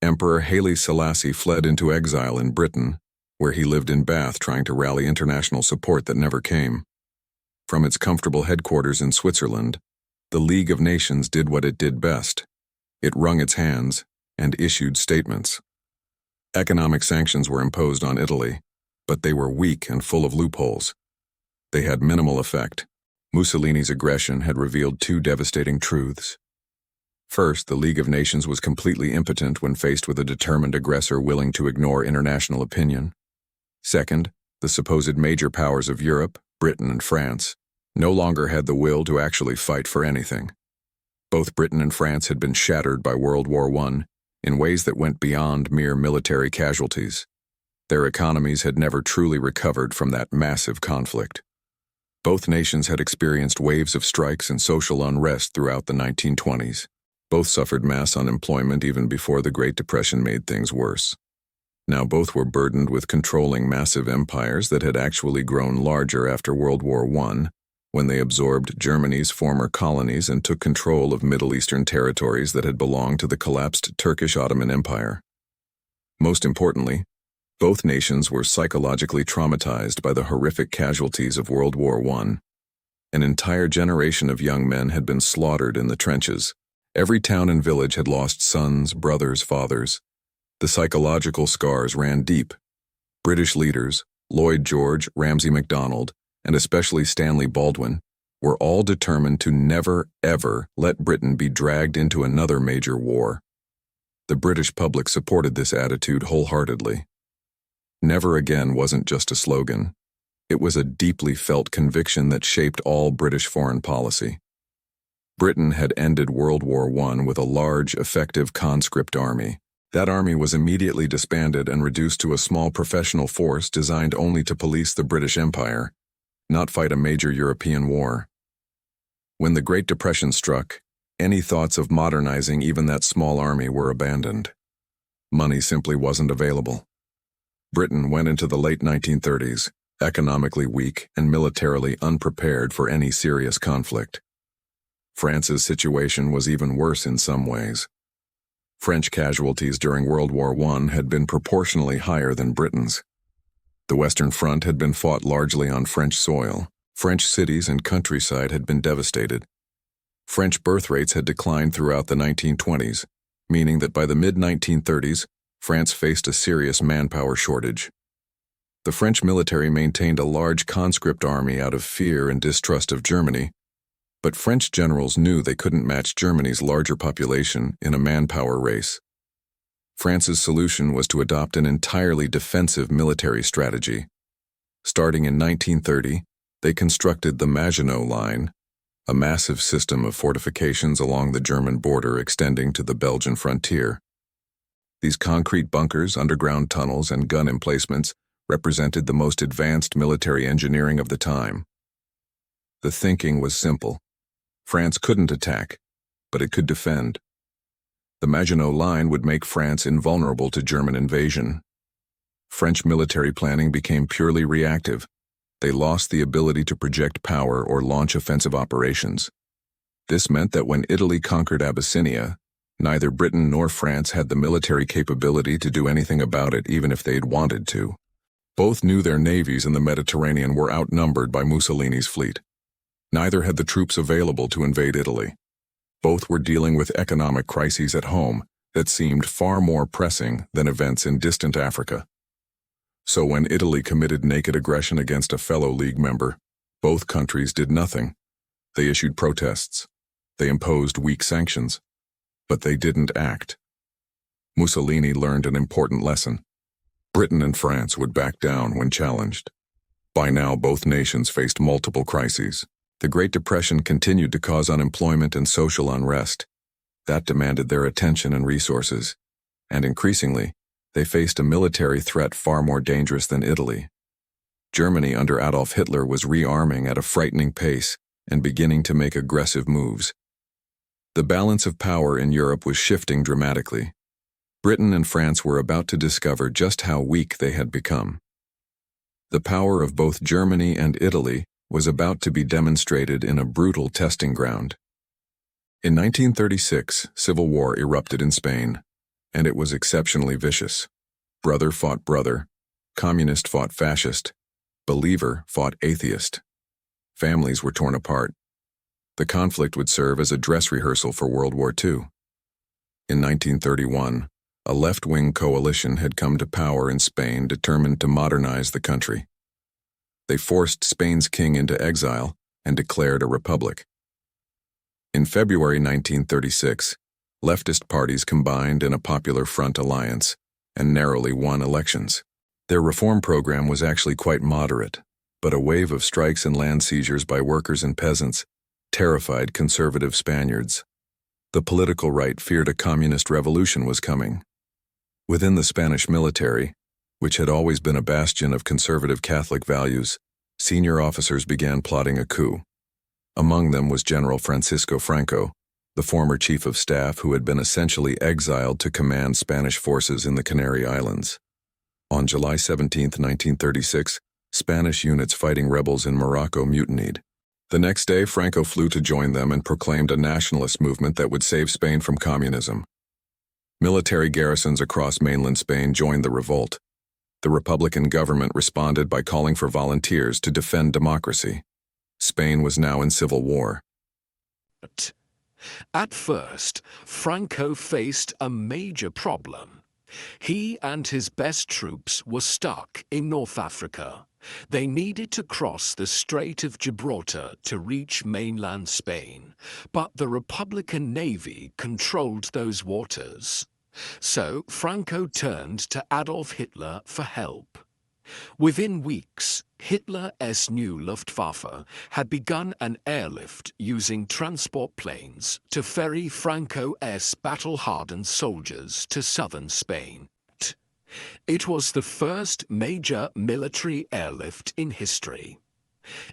Emperor Haile Selassie fled into exile in Britain, where he lived in Bath trying to rally international support that never came. From its comfortable headquarters in Switzerland, the League of Nations did what it did best. It wrung its hands and issued statements. Economic sanctions were imposed on Italy, but they were weak and full of loopholes. They had minimal effect. Mussolini's aggression had revealed 2 devastating truths. First, the League of Nations was completely impotent when faced with a determined aggressor willing to ignore international opinion. Second, the supposed major powers of Europe, Britain and France, no longer had the will to actually fight for anything. Both Britain and France had been shattered by World War I in ways that went beyond mere military casualties. Their economies had never truly recovered from that massive conflict. Both nations had experienced waves of strikes and social unrest throughout the 1920s. Both suffered mass unemployment even before the Great Depression made things worse. Now both were burdened with controlling massive empires that had actually grown larger after World War I, when they absorbed Germany's former colonies and took control of Middle Eastern territories that had belonged to the collapsed Turkish Ottoman Empire. Most importantly, both nations were psychologically traumatized by the horrific casualties of World War I. An entire generation of young men had been slaughtered in the trenches. Every town and village had lost sons, brothers, fathers. The psychological scars ran deep. British leaders, Lloyd George, Ramsay MacDonald, and especially Stanley Baldwin, were all determined to never, ever let Britain be dragged into another major war. The British public supported this attitude wholeheartedly. Never again wasn't just a slogan. It was a deeply felt conviction that shaped all British foreign policy. Britain had ended World War I with a large, effective conscript army. That army was immediately disbanded and reduced to a small professional force designed only to police the British Empire, not fight a major European war. When the Great Depression struck, any thoughts of modernizing even that small army were abandoned. Money simply wasn't available. Britain went into the late 1930s, economically weak and militarily unprepared for any serious conflict. France's situation was even worse in some ways. French casualties during World War I had been proportionally higher than Britain's. The Western Front had been fought largely on French soil. French cities and countryside had been devastated. French birth rates had declined throughout the 1920s, meaning that by the mid-1930s, France faced a serious manpower shortage. The French military maintained a large conscript army out of fear and distrust of Germany, but French generals knew they couldn't match Germany's larger population in a manpower race. France's solution was to adopt an entirely defensive military strategy. Starting in 1930, they constructed the Maginot Line, a massive system of fortifications along the German border extending to the Belgian frontier. These concrete bunkers, underground tunnels, and gun emplacements represented the most advanced military engineering of the time. The thinking was simple. France couldn't attack, but it could defend. The Maginot Line would make France invulnerable to German invasion. French military planning became purely reactive. They lost the ability to project power or launch offensive operations. This meant that when Italy conquered Abyssinia, neither Britain nor France had the military capability to do anything about it even if they'd wanted to. Both knew their navies in the Mediterranean were outnumbered by Mussolini's fleet. Neither had the troops available to invade Italy. Both were dealing with economic crises at home that seemed far more pressing than events in distant Africa. So when Italy committed naked aggression against a fellow League member, both countries did nothing. They issued protests. They imposed weak sanctions. But they didn't act. Mussolini learned an important lesson. Britain and France would back down when challenged. By now, both nations faced multiple crises. The Great Depression continued to cause unemployment and social unrest. That demanded their attention and resources. And increasingly, they faced a military threat far more dangerous than Italy. Germany under Adolf Hitler was rearming at a frightening pace and beginning to make aggressive moves. The balance of power in Europe was shifting dramatically. Britain and France were about to discover just how weak they had become. The power of both Germany and Italy was about to be demonstrated in a brutal testing ground. In 1936, civil war erupted in Spain, and it was exceptionally vicious. Brother fought brother, communist fought fascist, believer fought atheist. Families were torn apart. The conflict would serve as a dress rehearsal for World War II. In 1931, a left-wing coalition had come to power in Spain determined to modernize the country. They forced Spain's king into exile and declared a republic. In February 1936, leftist parties combined in a Popular Front alliance and narrowly won elections. Their reform program was actually quite moderate, but a wave of strikes and land seizures by workers and peasants terrified conservative Spaniards. The political right feared a communist revolution was coming. Within the Spanish military, which had always been a bastion of conservative Catholic values, senior officers began plotting a coup. Among them was General Francisco Franco, the former chief of staff who had been essentially exiled to command Spanish forces in the Canary Islands. On July 17, 1936, Spanish units fighting rebels in Morocco mutinied. The next day, Franco flew to join them and proclaimed a nationalist movement that would save Spain from communism. Military garrisons across mainland Spain joined the revolt. The Republican government responded by calling for volunteers to defend democracy. Spain was now in civil war. At first, Franco faced a major problem. He and his best troops were stuck in North Africa. They needed to cross the Strait of Gibraltar to reach mainland Spain, but the Republican Navy controlled those waters. So Franco turned to Adolf Hitler for help. Within weeks, Hitler's new Luftwaffe had begun an airlift using transport planes to ferry Franco's battle-hardened soldiers to southern Spain. It was the first major military airlift in history.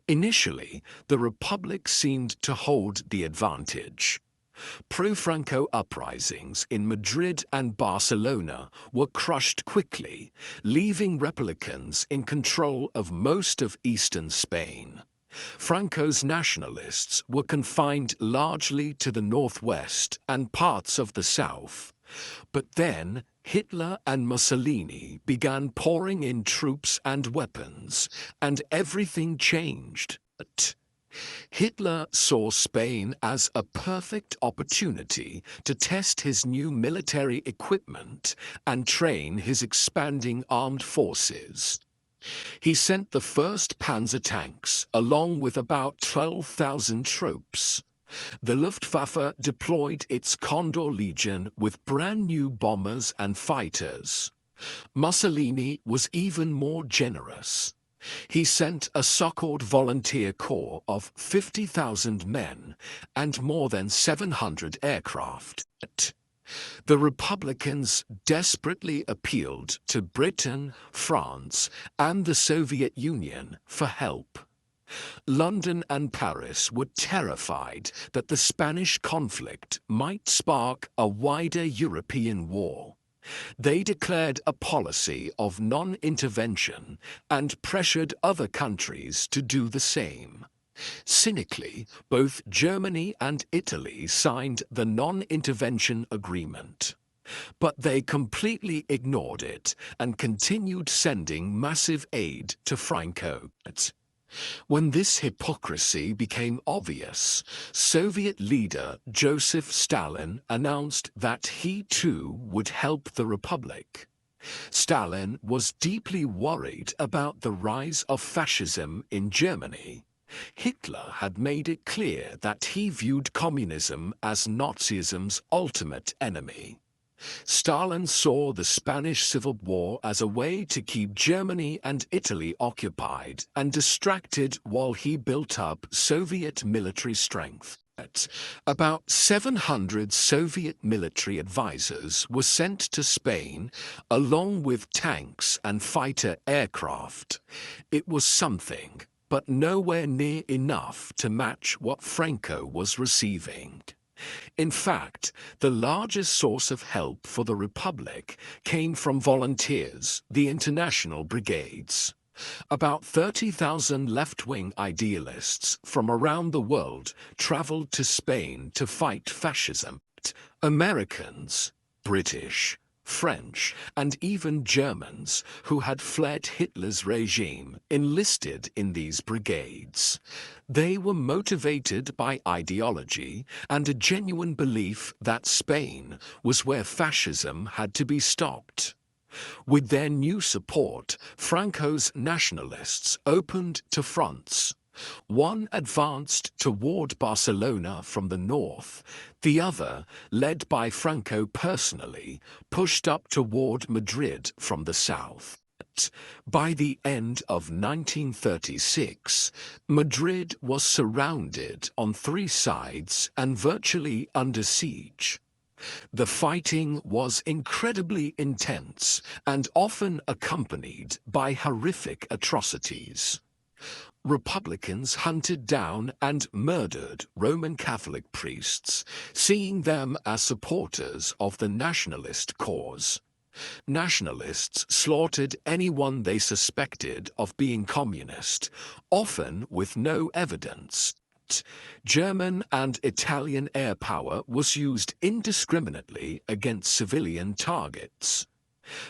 Initially, the Republic seemed to hold the advantage. Pro-Franco uprisings in Madrid and Barcelona were crushed quickly, leaving Republicans in control of most of eastern Spain. Franco's nationalists were confined largely to the northwest and parts of the south. But then Hitler and Mussolini began pouring in troops and weapons, and everything changed. Hitler saw Spain as a perfect opportunity to test his new military equipment and train his expanding armed forces. He sent the first panzer tanks along with about 12,000 troops. The Luftwaffe deployed its Condor Legion with brand new bombers and fighters. Mussolini was even more generous. He sent a so-called volunteer corps of 50,000 men and more than 700 aircraft. The Republicans desperately appealed to Britain, France, and the Soviet Union for help. London and Paris were terrified that the Spanish conflict might spark a wider European war. They declared a policy of non-intervention and pressured other countries to do the same. Cynically, both Germany and Italy signed the non-intervention agreement. But they completely ignored it and continued sending massive aid to Franco. When this hypocrisy became obvious, Soviet leader Joseph Stalin announced that he too would help the Republic. Stalin was deeply worried about the rise of fascism in Germany. Hitler had made it clear that he viewed communism as Nazism's ultimate enemy. Stalin saw the Spanish Civil War as a way to keep Germany and Italy occupied and distracted while he built up Soviet military strength. About 700 Soviet military advisors were sent to Spain, along with tanks and fighter aircraft. It was something, but nowhere near enough to match what Franco was receiving. In fact, the largest source of help for the Republic came from volunteers, the international brigades. About 30,000 left-wing idealists from around the world traveled to Spain to fight fascism. Americans, British, French, and even Germans who had fled Hitler's regime enlisted in these brigades. They were motivated by ideology and a genuine belief that Spain was where fascism had to be stopped. With their new support, Franco's nationalists opened to fronts. One advanced toward Barcelona from the north, the other, led by Franco personally, pushed up toward Madrid from the south. By the end of 1936, Madrid was surrounded on three sides and virtually under siege. The fighting was incredibly intense and often accompanied by horrific atrocities. Republicans hunted down and murdered Roman Catholic priests, seeing them as supporters of the nationalist cause. Nationalists slaughtered anyone they suspected of being communist, often with no evidence. German and Italian air power was used indiscriminately against civilian targets.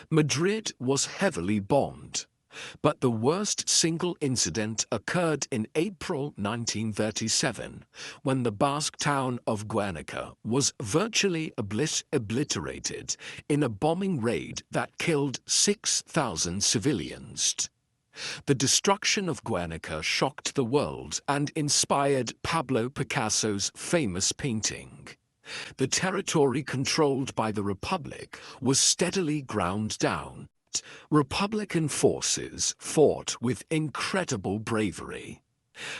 Madrid was heavily bombed, but the worst single incident occurred in April 1937, when the Basque town of Guernica was virtually obliterated in a bombing raid that killed 6,000 civilians. The destruction of Guernica shocked the world and inspired Pablo Picasso's famous painting. The territory controlled by the Republic was steadily ground down. Republican forces fought with incredible bravery.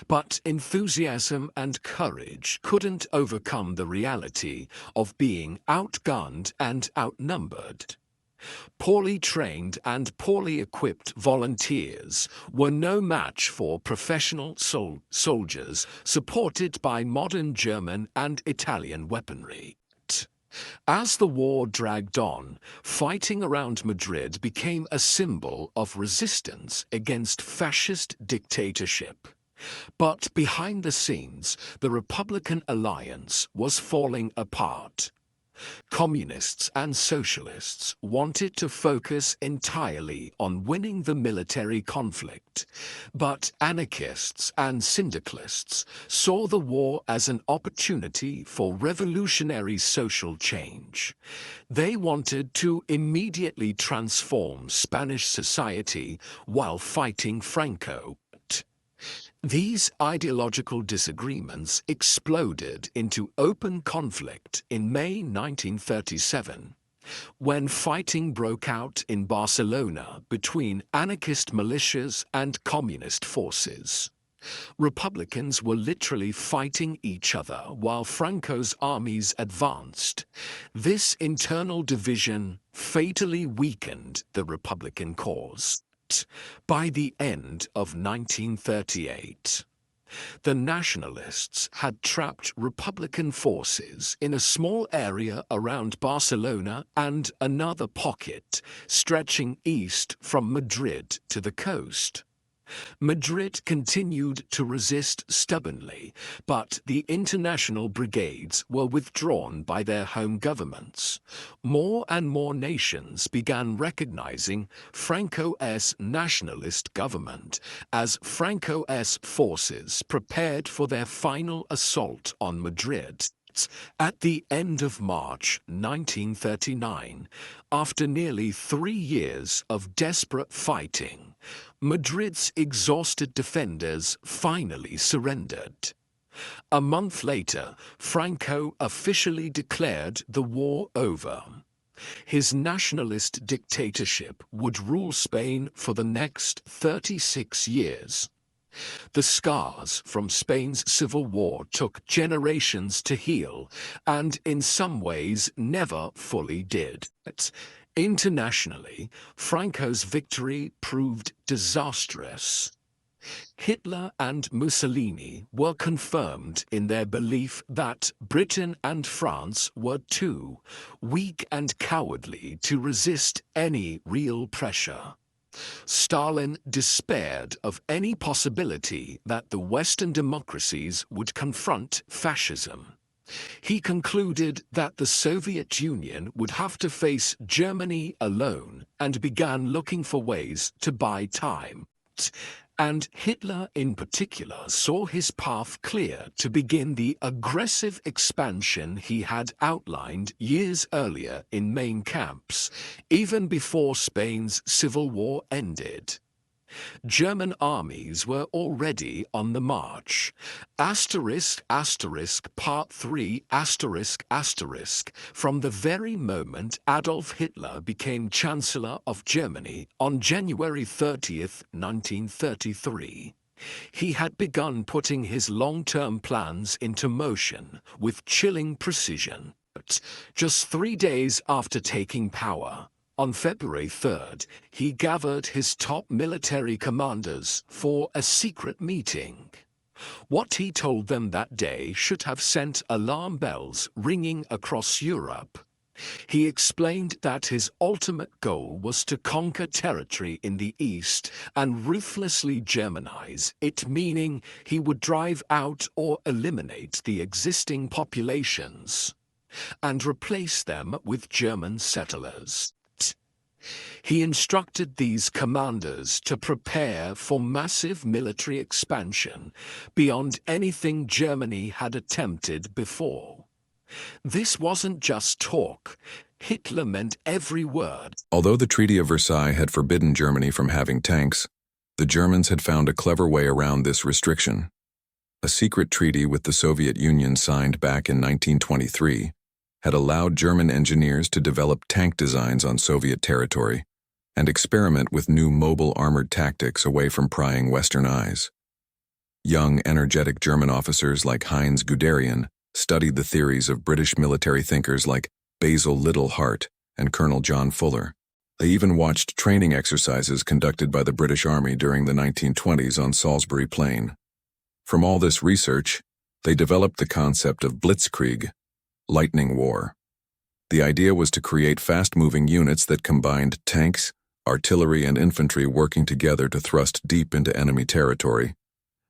But enthusiasm and courage couldn't overcome the reality of being outgunned and outnumbered. Poorly trained and poorly equipped volunteers were no match for professional soldiers supported by modern German and Italian weaponry. As the war dragged on, fighting around Madrid became a symbol of resistance against fascist dictatorship. But behind the scenes, the Republican alliance was falling apart. Communists and socialists wanted to focus entirely on winning the military conflict, but anarchists and syndicalists saw the war as an opportunity for revolutionary social change. They wanted to immediately transform Spanish society while fighting Franco. These ideological disagreements exploded into open conflict in May 1937, when fighting broke out in Barcelona between anarchist militias and communist forces. Republicans were literally fighting each other while Franco's armies advanced. This internal division fatally weakened the Republican cause. By the end of 1938, the nationalists had trapped Republican forces in a small area around Barcelona and another pocket stretching east from Madrid to the coast. Madrid continued to resist stubbornly, but the international brigades were withdrawn by their home governments. More and more nations began recognizing Franco's nationalist government as Franco's forces prepared for their final assault on Madrid. At the end of March 1939, after nearly 3 years of desperate fighting, Madrid's exhausted defenders finally surrendered. A month later, Franco officially declared the war over. His nationalist dictatorship would rule Spain for the next 36 years. The scars from Spain's civil war took generations to heal, and in some ways never fully did. Internationally, Franco's victory proved disastrous. Hitler and Mussolini were confirmed in their belief that Britain and France were too weak and cowardly to resist any real pressure. Stalin despaired of any possibility that the Western democracies would confront fascism. He concluded that the Soviet Union would have to face Germany alone and began looking for ways to buy time. And Hitler in particular saw his path clear to begin the aggressive expansion he had outlined years earlier in main camps, even before Spain's civil war ended. German armies were already on the march. Part 3 from the very moment Adolf Hitler became Chancellor of Germany on January 30th, 1933. He had begun putting his long-term plans into motion with chilling precision. Just 3 days after taking power, on February 3rd, he gathered his top military commanders for a secret meeting. What he told them that day should have sent alarm bells ringing across Europe. He explained that his ultimate goal was to conquer territory in the east and ruthlessly Germanize it, meaning he would drive out or eliminate the existing populations and replace them with German settlers. He instructed these commanders to prepare for massive military expansion beyond anything Germany had attempted before. This wasn't just talk. Hitler meant every word. Although the Treaty of Versailles had forbidden Germany from having tanks, the Germans had found a clever way around this restriction. A secret treaty with the Soviet Union signed back in 1923 had allowed German engineers to develop tank designs on Soviet territory and experiment with new mobile armored tactics away from prying Western eyes. Young, energetic German officers like Heinz Guderian studied the theories of British military thinkers like Basil Little-Hart and Colonel John Fuller. They even watched training exercises conducted by the British Army during the 1920s on Salisbury Plain. From all this research, they developed the concept of blitzkrieg, lightning war. The idea was to create fast-moving units that combined tanks, artillery, and infantry working together to thrust deep into enemy territory,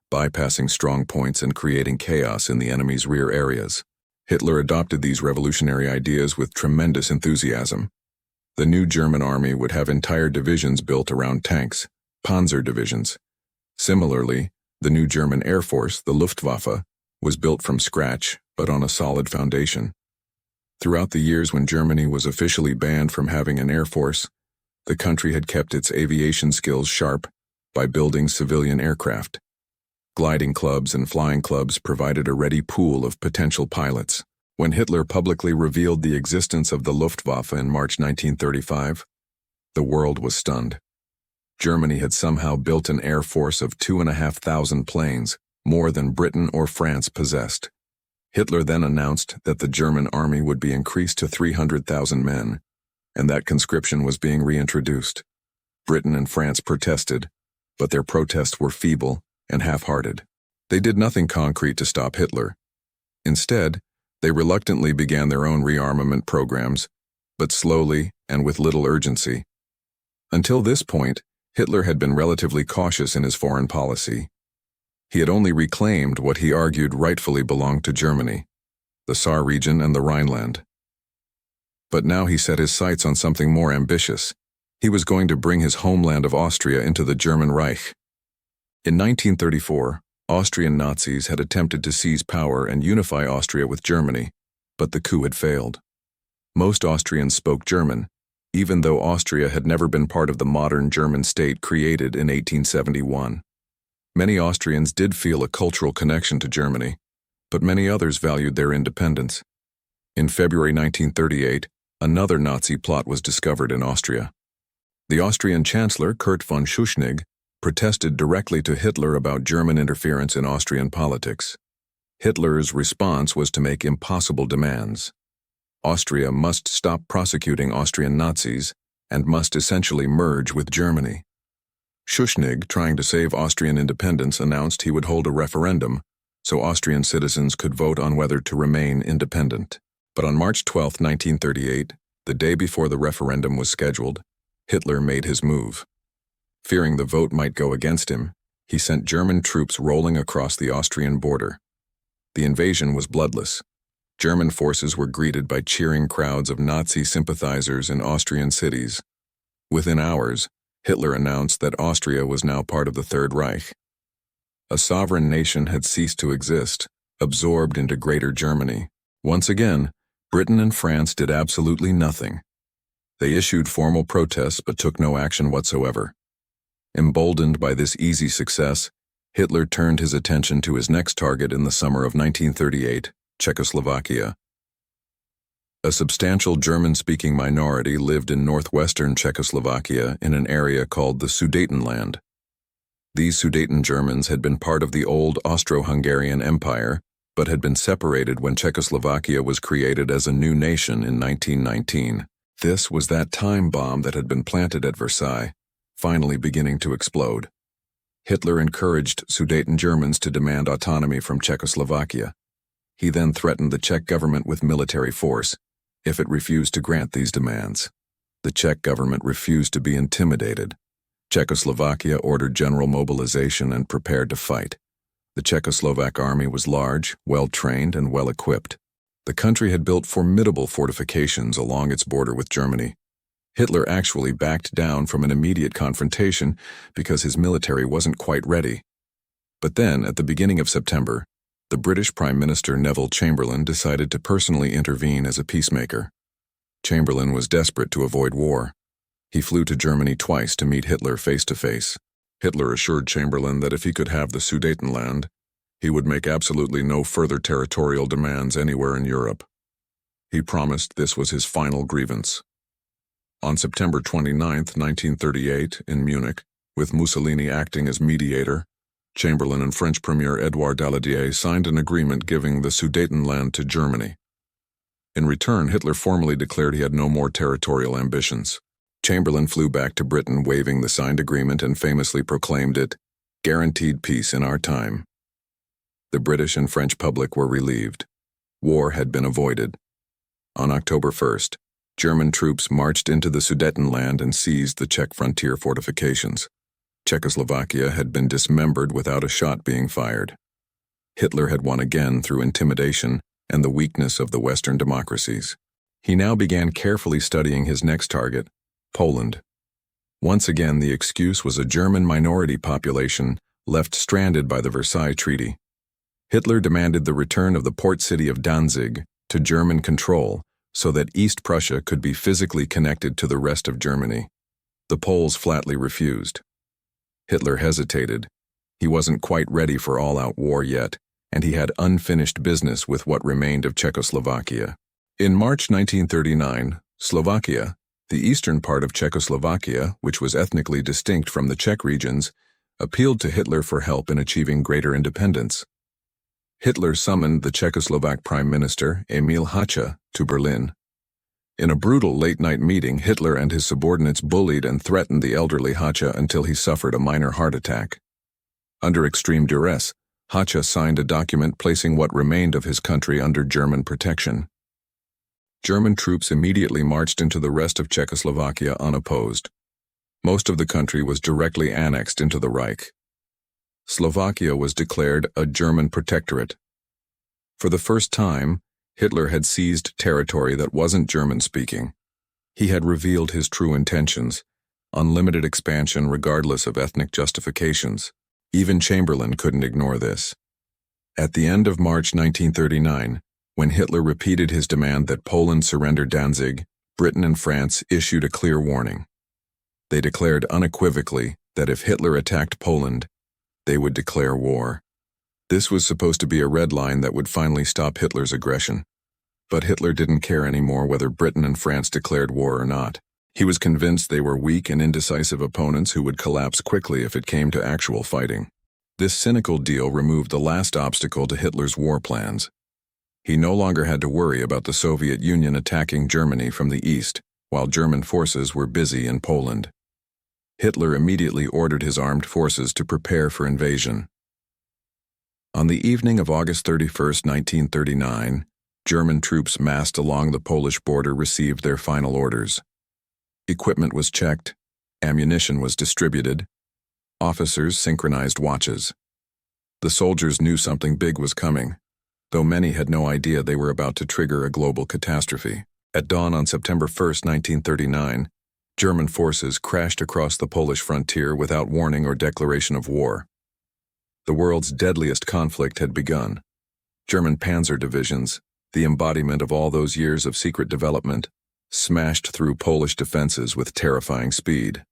bypassing strong points and creating chaos in the enemy's rear areas. Hitler adopted these revolutionary ideas with tremendous enthusiasm. The new German army would have entire divisions built around tanks, panzer divisions. Similarly, the new German Air Force, the Luftwaffe, was built from scratch, but on a solid foundation. Throughout the years when Germany was officially banned from having an air force, the country had kept its aviation skills sharp by building civilian aircraft. Gliding clubs and flying clubs provided a ready pool of potential pilots. When Hitler publicly revealed the existence of the Luftwaffe in March 1935, the world was stunned. Germany had somehow built an air force of 2,500 planes, more than Britain or France possessed. Hitler then announced that the German army would be increased to 300,000 men, and that conscription was being reintroduced. Britain and France protested, but their protests were feeble and half-hearted. They did nothing concrete to stop Hitler. Instead, they reluctantly began their own rearmament programs, but slowly and with little urgency. Until this point, Hitler had been relatively cautious in his foreign policy. He had only reclaimed what he argued rightfully belonged to Germany, the Saar region and the Rhineland. But now he set his sights on something more ambitious. He was going to bring his homeland of Austria into the German Reich. In 1934, Austrian Nazis had attempted to seize power and unify Austria with Germany, but the coup had failed. Most Austrians spoke German, even though Austria had never been part of the modern German state created in 1871. Many Austrians did feel a cultural connection to Germany, but many others valued their independence. In February 1938, another Nazi plot was discovered in Austria. The Austrian Chancellor, Kurt von Schuschnigg, protested directly to Hitler about German interference in Austrian politics. Hitler's response was to make impossible demands. Austria must stop prosecuting Austrian Nazis and must essentially merge with Germany. Schuschnigg, trying to save Austrian independence, announced he would hold a referendum so Austrian citizens could vote on whether to remain independent. But on March 12, 1938, the day before the referendum was scheduled, Hitler made his move. Fearing the vote might go against him, he sent German troops rolling across the Austrian border. The invasion was bloodless. German forces were greeted by cheering crowds of Nazi sympathizers in Austrian cities. Within hours, Hitler announced that Austria was now part of the Third Reich. A sovereign nation had ceased to exist, absorbed into Greater Germany. Once again, Britain and France did absolutely nothing. They issued formal protests but took no action whatsoever. Emboldened by this easy success, Hitler turned his attention to his next target in the summer of 1938, Czechoslovakia. A substantial German-speaking minority lived in northwestern Czechoslovakia in an area called the Sudetenland. These Sudeten Germans had been part of the old Austro-Hungarian Empire, but had been separated when Czechoslovakia was created as a new nation in 1919. This was that time bomb that had been planted at Versailles, finally beginning to explode. Hitler encouraged Sudeten Germans to demand autonomy from Czechoslovakia. He then threatened the Czech government with military force, if it refused to grant these demands. The Czech government refused to be intimidated. Czechoslovakia ordered general mobilization and prepared to fight. The Czechoslovak army was large, well-trained, and well-equipped. The country had built formidable fortifications along its border with Germany. Hitler actually backed down from an immediate confrontation because his military wasn't quite ready. But then, at the beginning of September, the British Prime Minister Neville Chamberlain decided to personally intervene as a peacemaker. Chamberlain was desperate to avoid war. He flew to Germany twice to meet Hitler face-to-face. Hitler assured Chamberlain that if he could have the Sudetenland, he would make absolutely no further territorial demands anywhere in Europe. He promised this was his final grievance. On September 29, 1938, in Munich, with Mussolini acting as mediator, Chamberlain and French Premier Édouard Daladier signed an agreement giving the Sudetenland to Germany. In return, Hitler formally declared he had no more territorial ambitions. Chamberlain flew back to Britain waving the signed agreement and famously proclaimed it, "Guaranteed peace in our time." The British and French public were relieved. War had been avoided. On October 1st, German troops marched into the Sudetenland and seized the Czech frontier fortifications. Czechoslovakia had been dismembered without a shot being fired. Hitler had won again through intimidation and the weakness of the Western democracies. He now began carefully studying his next target, Poland. Once again, the excuse was a German minority population left stranded by the Versailles Treaty. Hitler demanded the return of the port city of Danzig to German control so that East Prussia could be physically connected to the rest of Germany. The Poles flatly refused. Hitler hesitated. He wasn't quite ready for all-out war yet, and he had unfinished business with what remained of Czechoslovakia. In March 1939, Slovakia, the eastern part of Czechoslovakia, which was ethnically distinct from the Czech regions, appealed to Hitler for help in achieving greater independence. Hitler summoned the Czechoslovak Prime Minister, Emil Hácha, to Berlin. In a brutal late-night meeting, Hitler and his subordinates bullied and threatened the elderly Hácha until he suffered a minor heart attack. Under extreme duress, Hácha signed a document placing what remained of his country under German protection. German troops immediately marched into the rest of Czechoslovakia unopposed. Most of the country was directly annexed into the Reich. Slovakia was declared a German protectorate. For the first time, Hitler had seized territory that wasn't German-speaking. He had revealed his true intentions, unlimited expansion regardless of ethnic justifications. Even Chamberlain couldn't ignore this. At the end of March 1939, when Hitler repeated his demand that Poland surrender Danzig, Britain and France issued a clear warning. They declared unequivocally that if Hitler attacked Poland, they would declare war. This was supposed to be a red line that would finally stop Hitler's aggression. But Hitler didn't care anymore whether Britain and France declared war or not. He was convinced they were weak and indecisive opponents who would collapse quickly if it came to actual fighting. This cynical deal removed the last obstacle to Hitler's war plans. He no longer had to worry about the Soviet Union attacking Germany from the east, while German forces were busy in Poland. Hitler immediately ordered his armed forces to prepare for invasion. On the evening of August 31, 1939, German troops massed along the Polish border received their final orders. Equipment was checked, ammunition was distributed, officers synchronized watches. The soldiers knew something big was coming, though many had no idea they were about to trigger a global catastrophe. At dawn on September 1, 1939, German forces crashed across the Polish frontier without warning or declaration of war. The world's deadliest conflict had begun. German panzer divisions, the embodiment of all those years of secret development, smashed through Polish defenses with terrifying speed.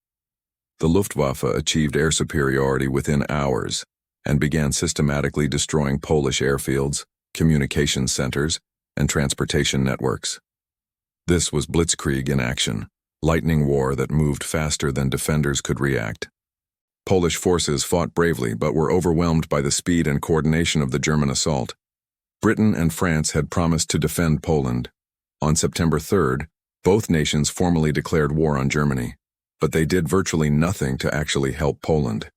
The Luftwaffe achieved air superiority within hours and began systematically destroying Polish airfields, communication centers, and transportation networks. This was blitzkrieg in action, lightning war that moved faster than defenders could react. Polish forces fought bravely but were overwhelmed by the speed and coordination of the German assault. Britain and France had promised to defend Poland. On September 3rd, both nations formally declared war on Germany, but they did virtually nothing to actually help Poland.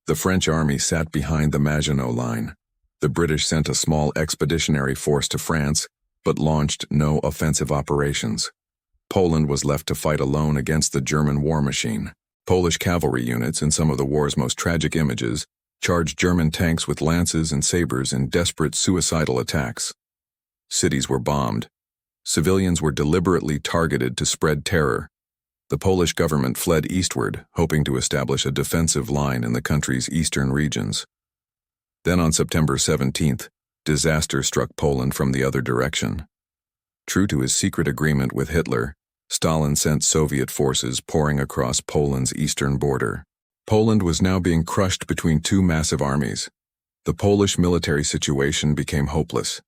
The French army sat behind the Maginot Line. The British sent a small expeditionary force to France, but launched no offensive operations. Poland was left to fight alone against the German war machine. Polish cavalry units, in some of the war's most tragic images, charged German tanks with lances and sabers in desperate suicidal attacks. Cities were bombed. Civilians were deliberately targeted to spread terror. The Polish government fled eastward, hoping to establish a defensive line in the country's eastern regions. Then on September 17th, disaster struck Poland from the other direction. True to his secret agreement with Hitler, Stalin sent Soviet forces pouring across Poland's eastern border. Poland was now being crushed between two massive armies. The Polish military situation became hopeless.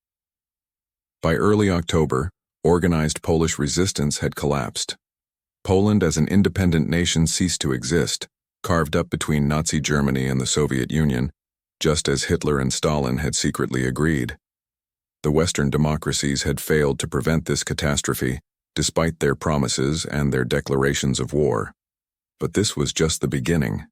By early October, organized Polish resistance had collapsed. Poland as an independent nation ceased to exist, carved up between Nazi Germany and the Soviet Union, just as Hitler and Stalin had secretly agreed. The Western democracies had failed to prevent this catastrophe, despite their promises and their declarations of war. But this was just the beginning.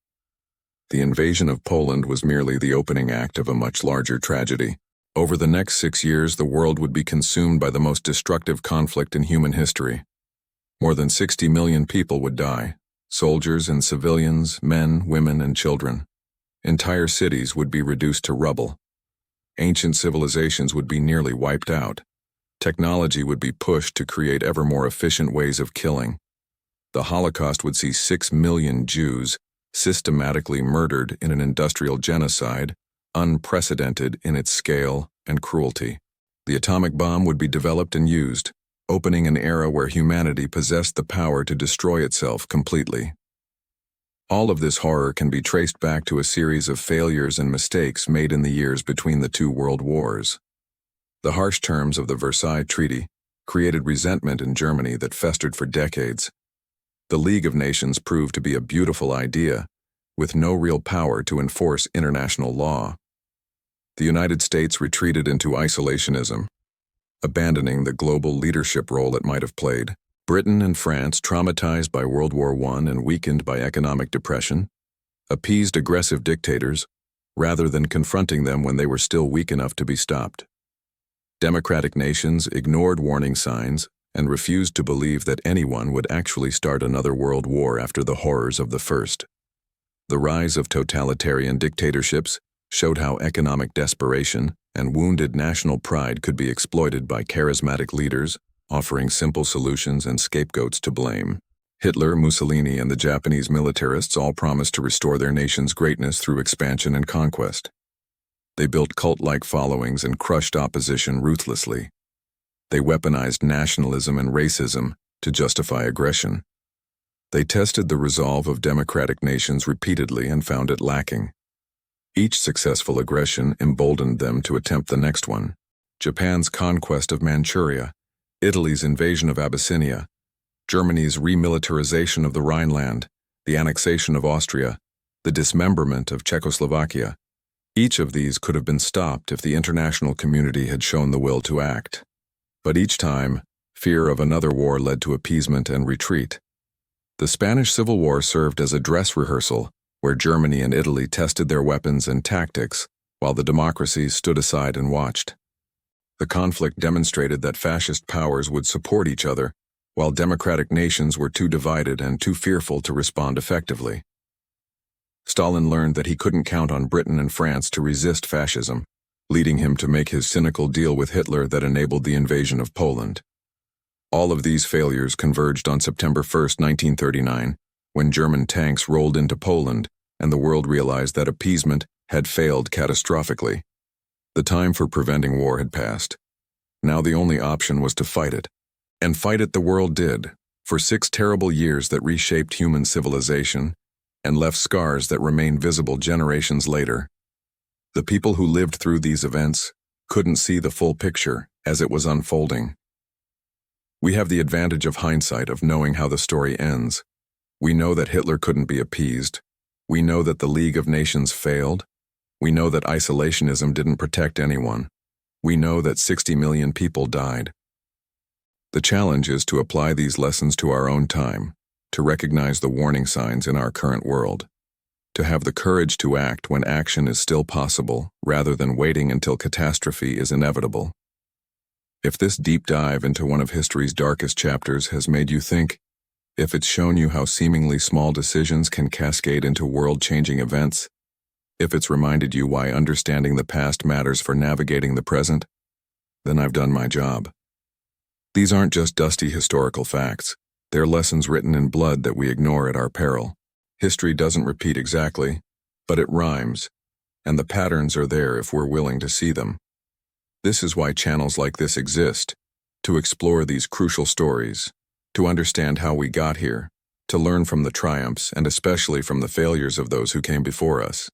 The invasion of Poland was merely the opening act of a much larger tragedy. Over the next 6 years, the world would be consumed by the most destructive conflict in human history. More than 60 million people would die, soldiers and civilians, men, women, and children. Entire cities would be reduced to rubble. Ancient civilizations would be nearly wiped out. Technology would be pushed to create ever more efficient ways of killing. The Holocaust would see 6 million Jews systematically murdered in an industrial genocide, unprecedented in its scale and cruelty. The atomic bomb would be developed and used, opening an era where humanity possessed the power to destroy itself completely. All of this horror can be traced back to a series of failures and mistakes made in the years between the two world wars. The harsh terms of the Versailles Treaty created resentment in Germany that festered for decades. The League of Nations proved to be a beautiful idea, with no real power to enforce international law. The United States retreated into isolationism, abandoning the global leadership role it might have played. Britain and France, traumatized by World War I and weakened by economic depression, appeased aggressive dictators rather than confronting them when they were still weak enough to be stopped. Democratic nations ignored warning signs and refused to believe that anyone would actually start another world war after the horrors of the first. The rise of totalitarian dictatorships showed how economic desperation and wounded national pride could be exploited by charismatic leaders, offering simple solutions and scapegoats to blame. Hitler, Mussolini, and the Japanese militarists all promised to restore their nation's greatness through expansion and conquest. They built cult-like followings and crushed opposition ruthlessly. They weaponized nationalism and racism to justify aggression. They tested the resolve of democratic nations repeatedly and found it lacking. Each successful aggression emboldened them to attempt the next one. Japan's conquest of Manchuria, Italy's invasion of Abyssinia, Germany's remilitarization of the Rhineland, the annexation of Austria, the dismemberment of Czechoslovakia. Each of these could have been stopped if the international community had shown the will to act. But each time, fear of another war led to appeasement and retreat. The Spanish Civil War served as a dress rehearsal, where Germany and Italy tested their weapons and tactics, while the democracies stood aside and watched. The conflict demonstrated that fascist powers would support each other, while democratic nations were too divided and too fearful to respond effectively. Stalin learned that he couldn't count on Britain and France to resist fascism, leading him to make his cynical deal with Hitler that enabled the invasion of Poland. All of these failures converged on September 1, 1939, when German tanks rolled into Poland and the world realized that appeasement had failed catastrophically. The time for preventing war had passed. Now the only option was to fight it. And fight it the world did, for 6 terrible years that reshaped human civilization and left scars that remain visible generations later. The people who lived through these events couldn't see the full picture as it was unfolding. We have the advantage of hindsight, of knowing how the story ends. We know that Hitler couldn't be appeased. We know that the League of Nations failed. We know that isolationism didn't protect anyone. We know that 60 million people died. The challenge is to apply these lessons to our own time, to recognize the warning signs in our current world, to have the courage to act when action is still possible rather than waiting until catastrophe is inevitable. If this deep dive into one of history's darkest chapters has made you think, if it's shown you how seemingly small decisions can cascade into world-changing events, if it's reminded you why understanding the past matters for navigating the present, then I've done my job. These aren't just dusty historical facts. They're lessons written in blood that we ignore at our peril. History doesn't repeat exactly, but it rhymes, and the patterns are there if we're willing to see them. This is why channels like this exist, to explore these crucial stories, to understand how we got here, to learn from the triumphs and especially from the failures of those who came before us.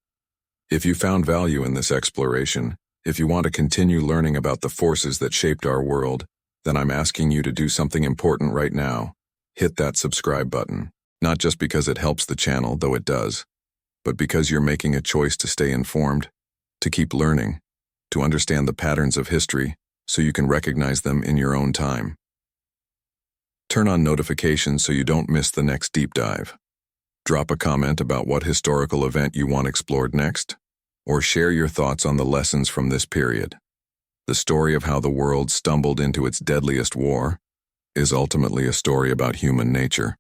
If you found value in this exploration, if you want to continue learning about the forces that shaped our world, then I'm asking you to do something important right now. Hit that subscribe button, not just because it helps the channel, though it does, but because you're making a choice to stay informed, to keep learning, to understand the patterns of history so you can recognize them in your own time. Turn on notifications so you don't miss the next deep dive. Drop a comment about what historical event you want explored next, or share your thoughts on the lessons from this period. The story of how the world stumbled into its deadliest war is ultimately a story about human nature,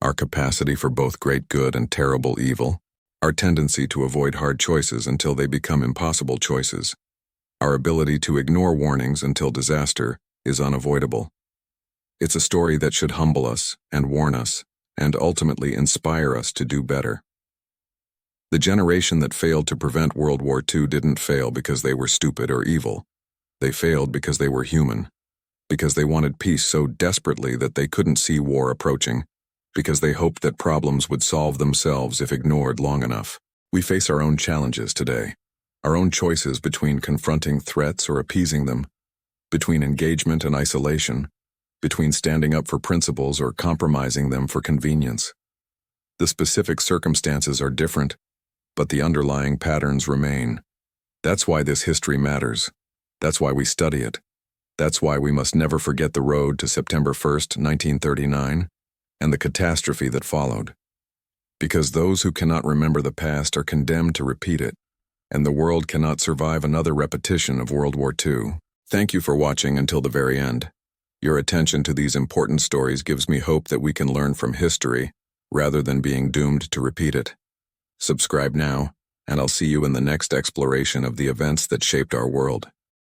our capacity for both great good and terrible evil, our tendency to avoid hard choices until they become impossible choices, our ability to ignore warnings until disaster is unavoidable. It's a story that should humble us and warn us, and ultimately inspire us to do better. The generation that failed to prevent World War II didn't fail because they were stupid or evil. They failed because they were human, because they wanted peace so desperately that they couldn't see war approaching, because they hoped that problems would solve themselves if ignored long enough. We face our own challenges today, our own choices between confronting threats or appeasing them, between engagement and isolation, between standing up for principles or compromising them for convenience. The specific circumstances are different, but the underlying patterns remain. That's why this history matters. That's why we study it. That's why we must never forget the road to September 1st, 1939, and the catastrophe that followed. Because those who cannot remember the past are condemned to repeat it, and the world cannot survive another repetition of World War II. Thank you for watching until the very end. Your attention to these important stories gives me hope that we can learn from history, rather than being doomed to repeat it. Subscribe now, and I'll see you in the next exploration of the events that shaped our world.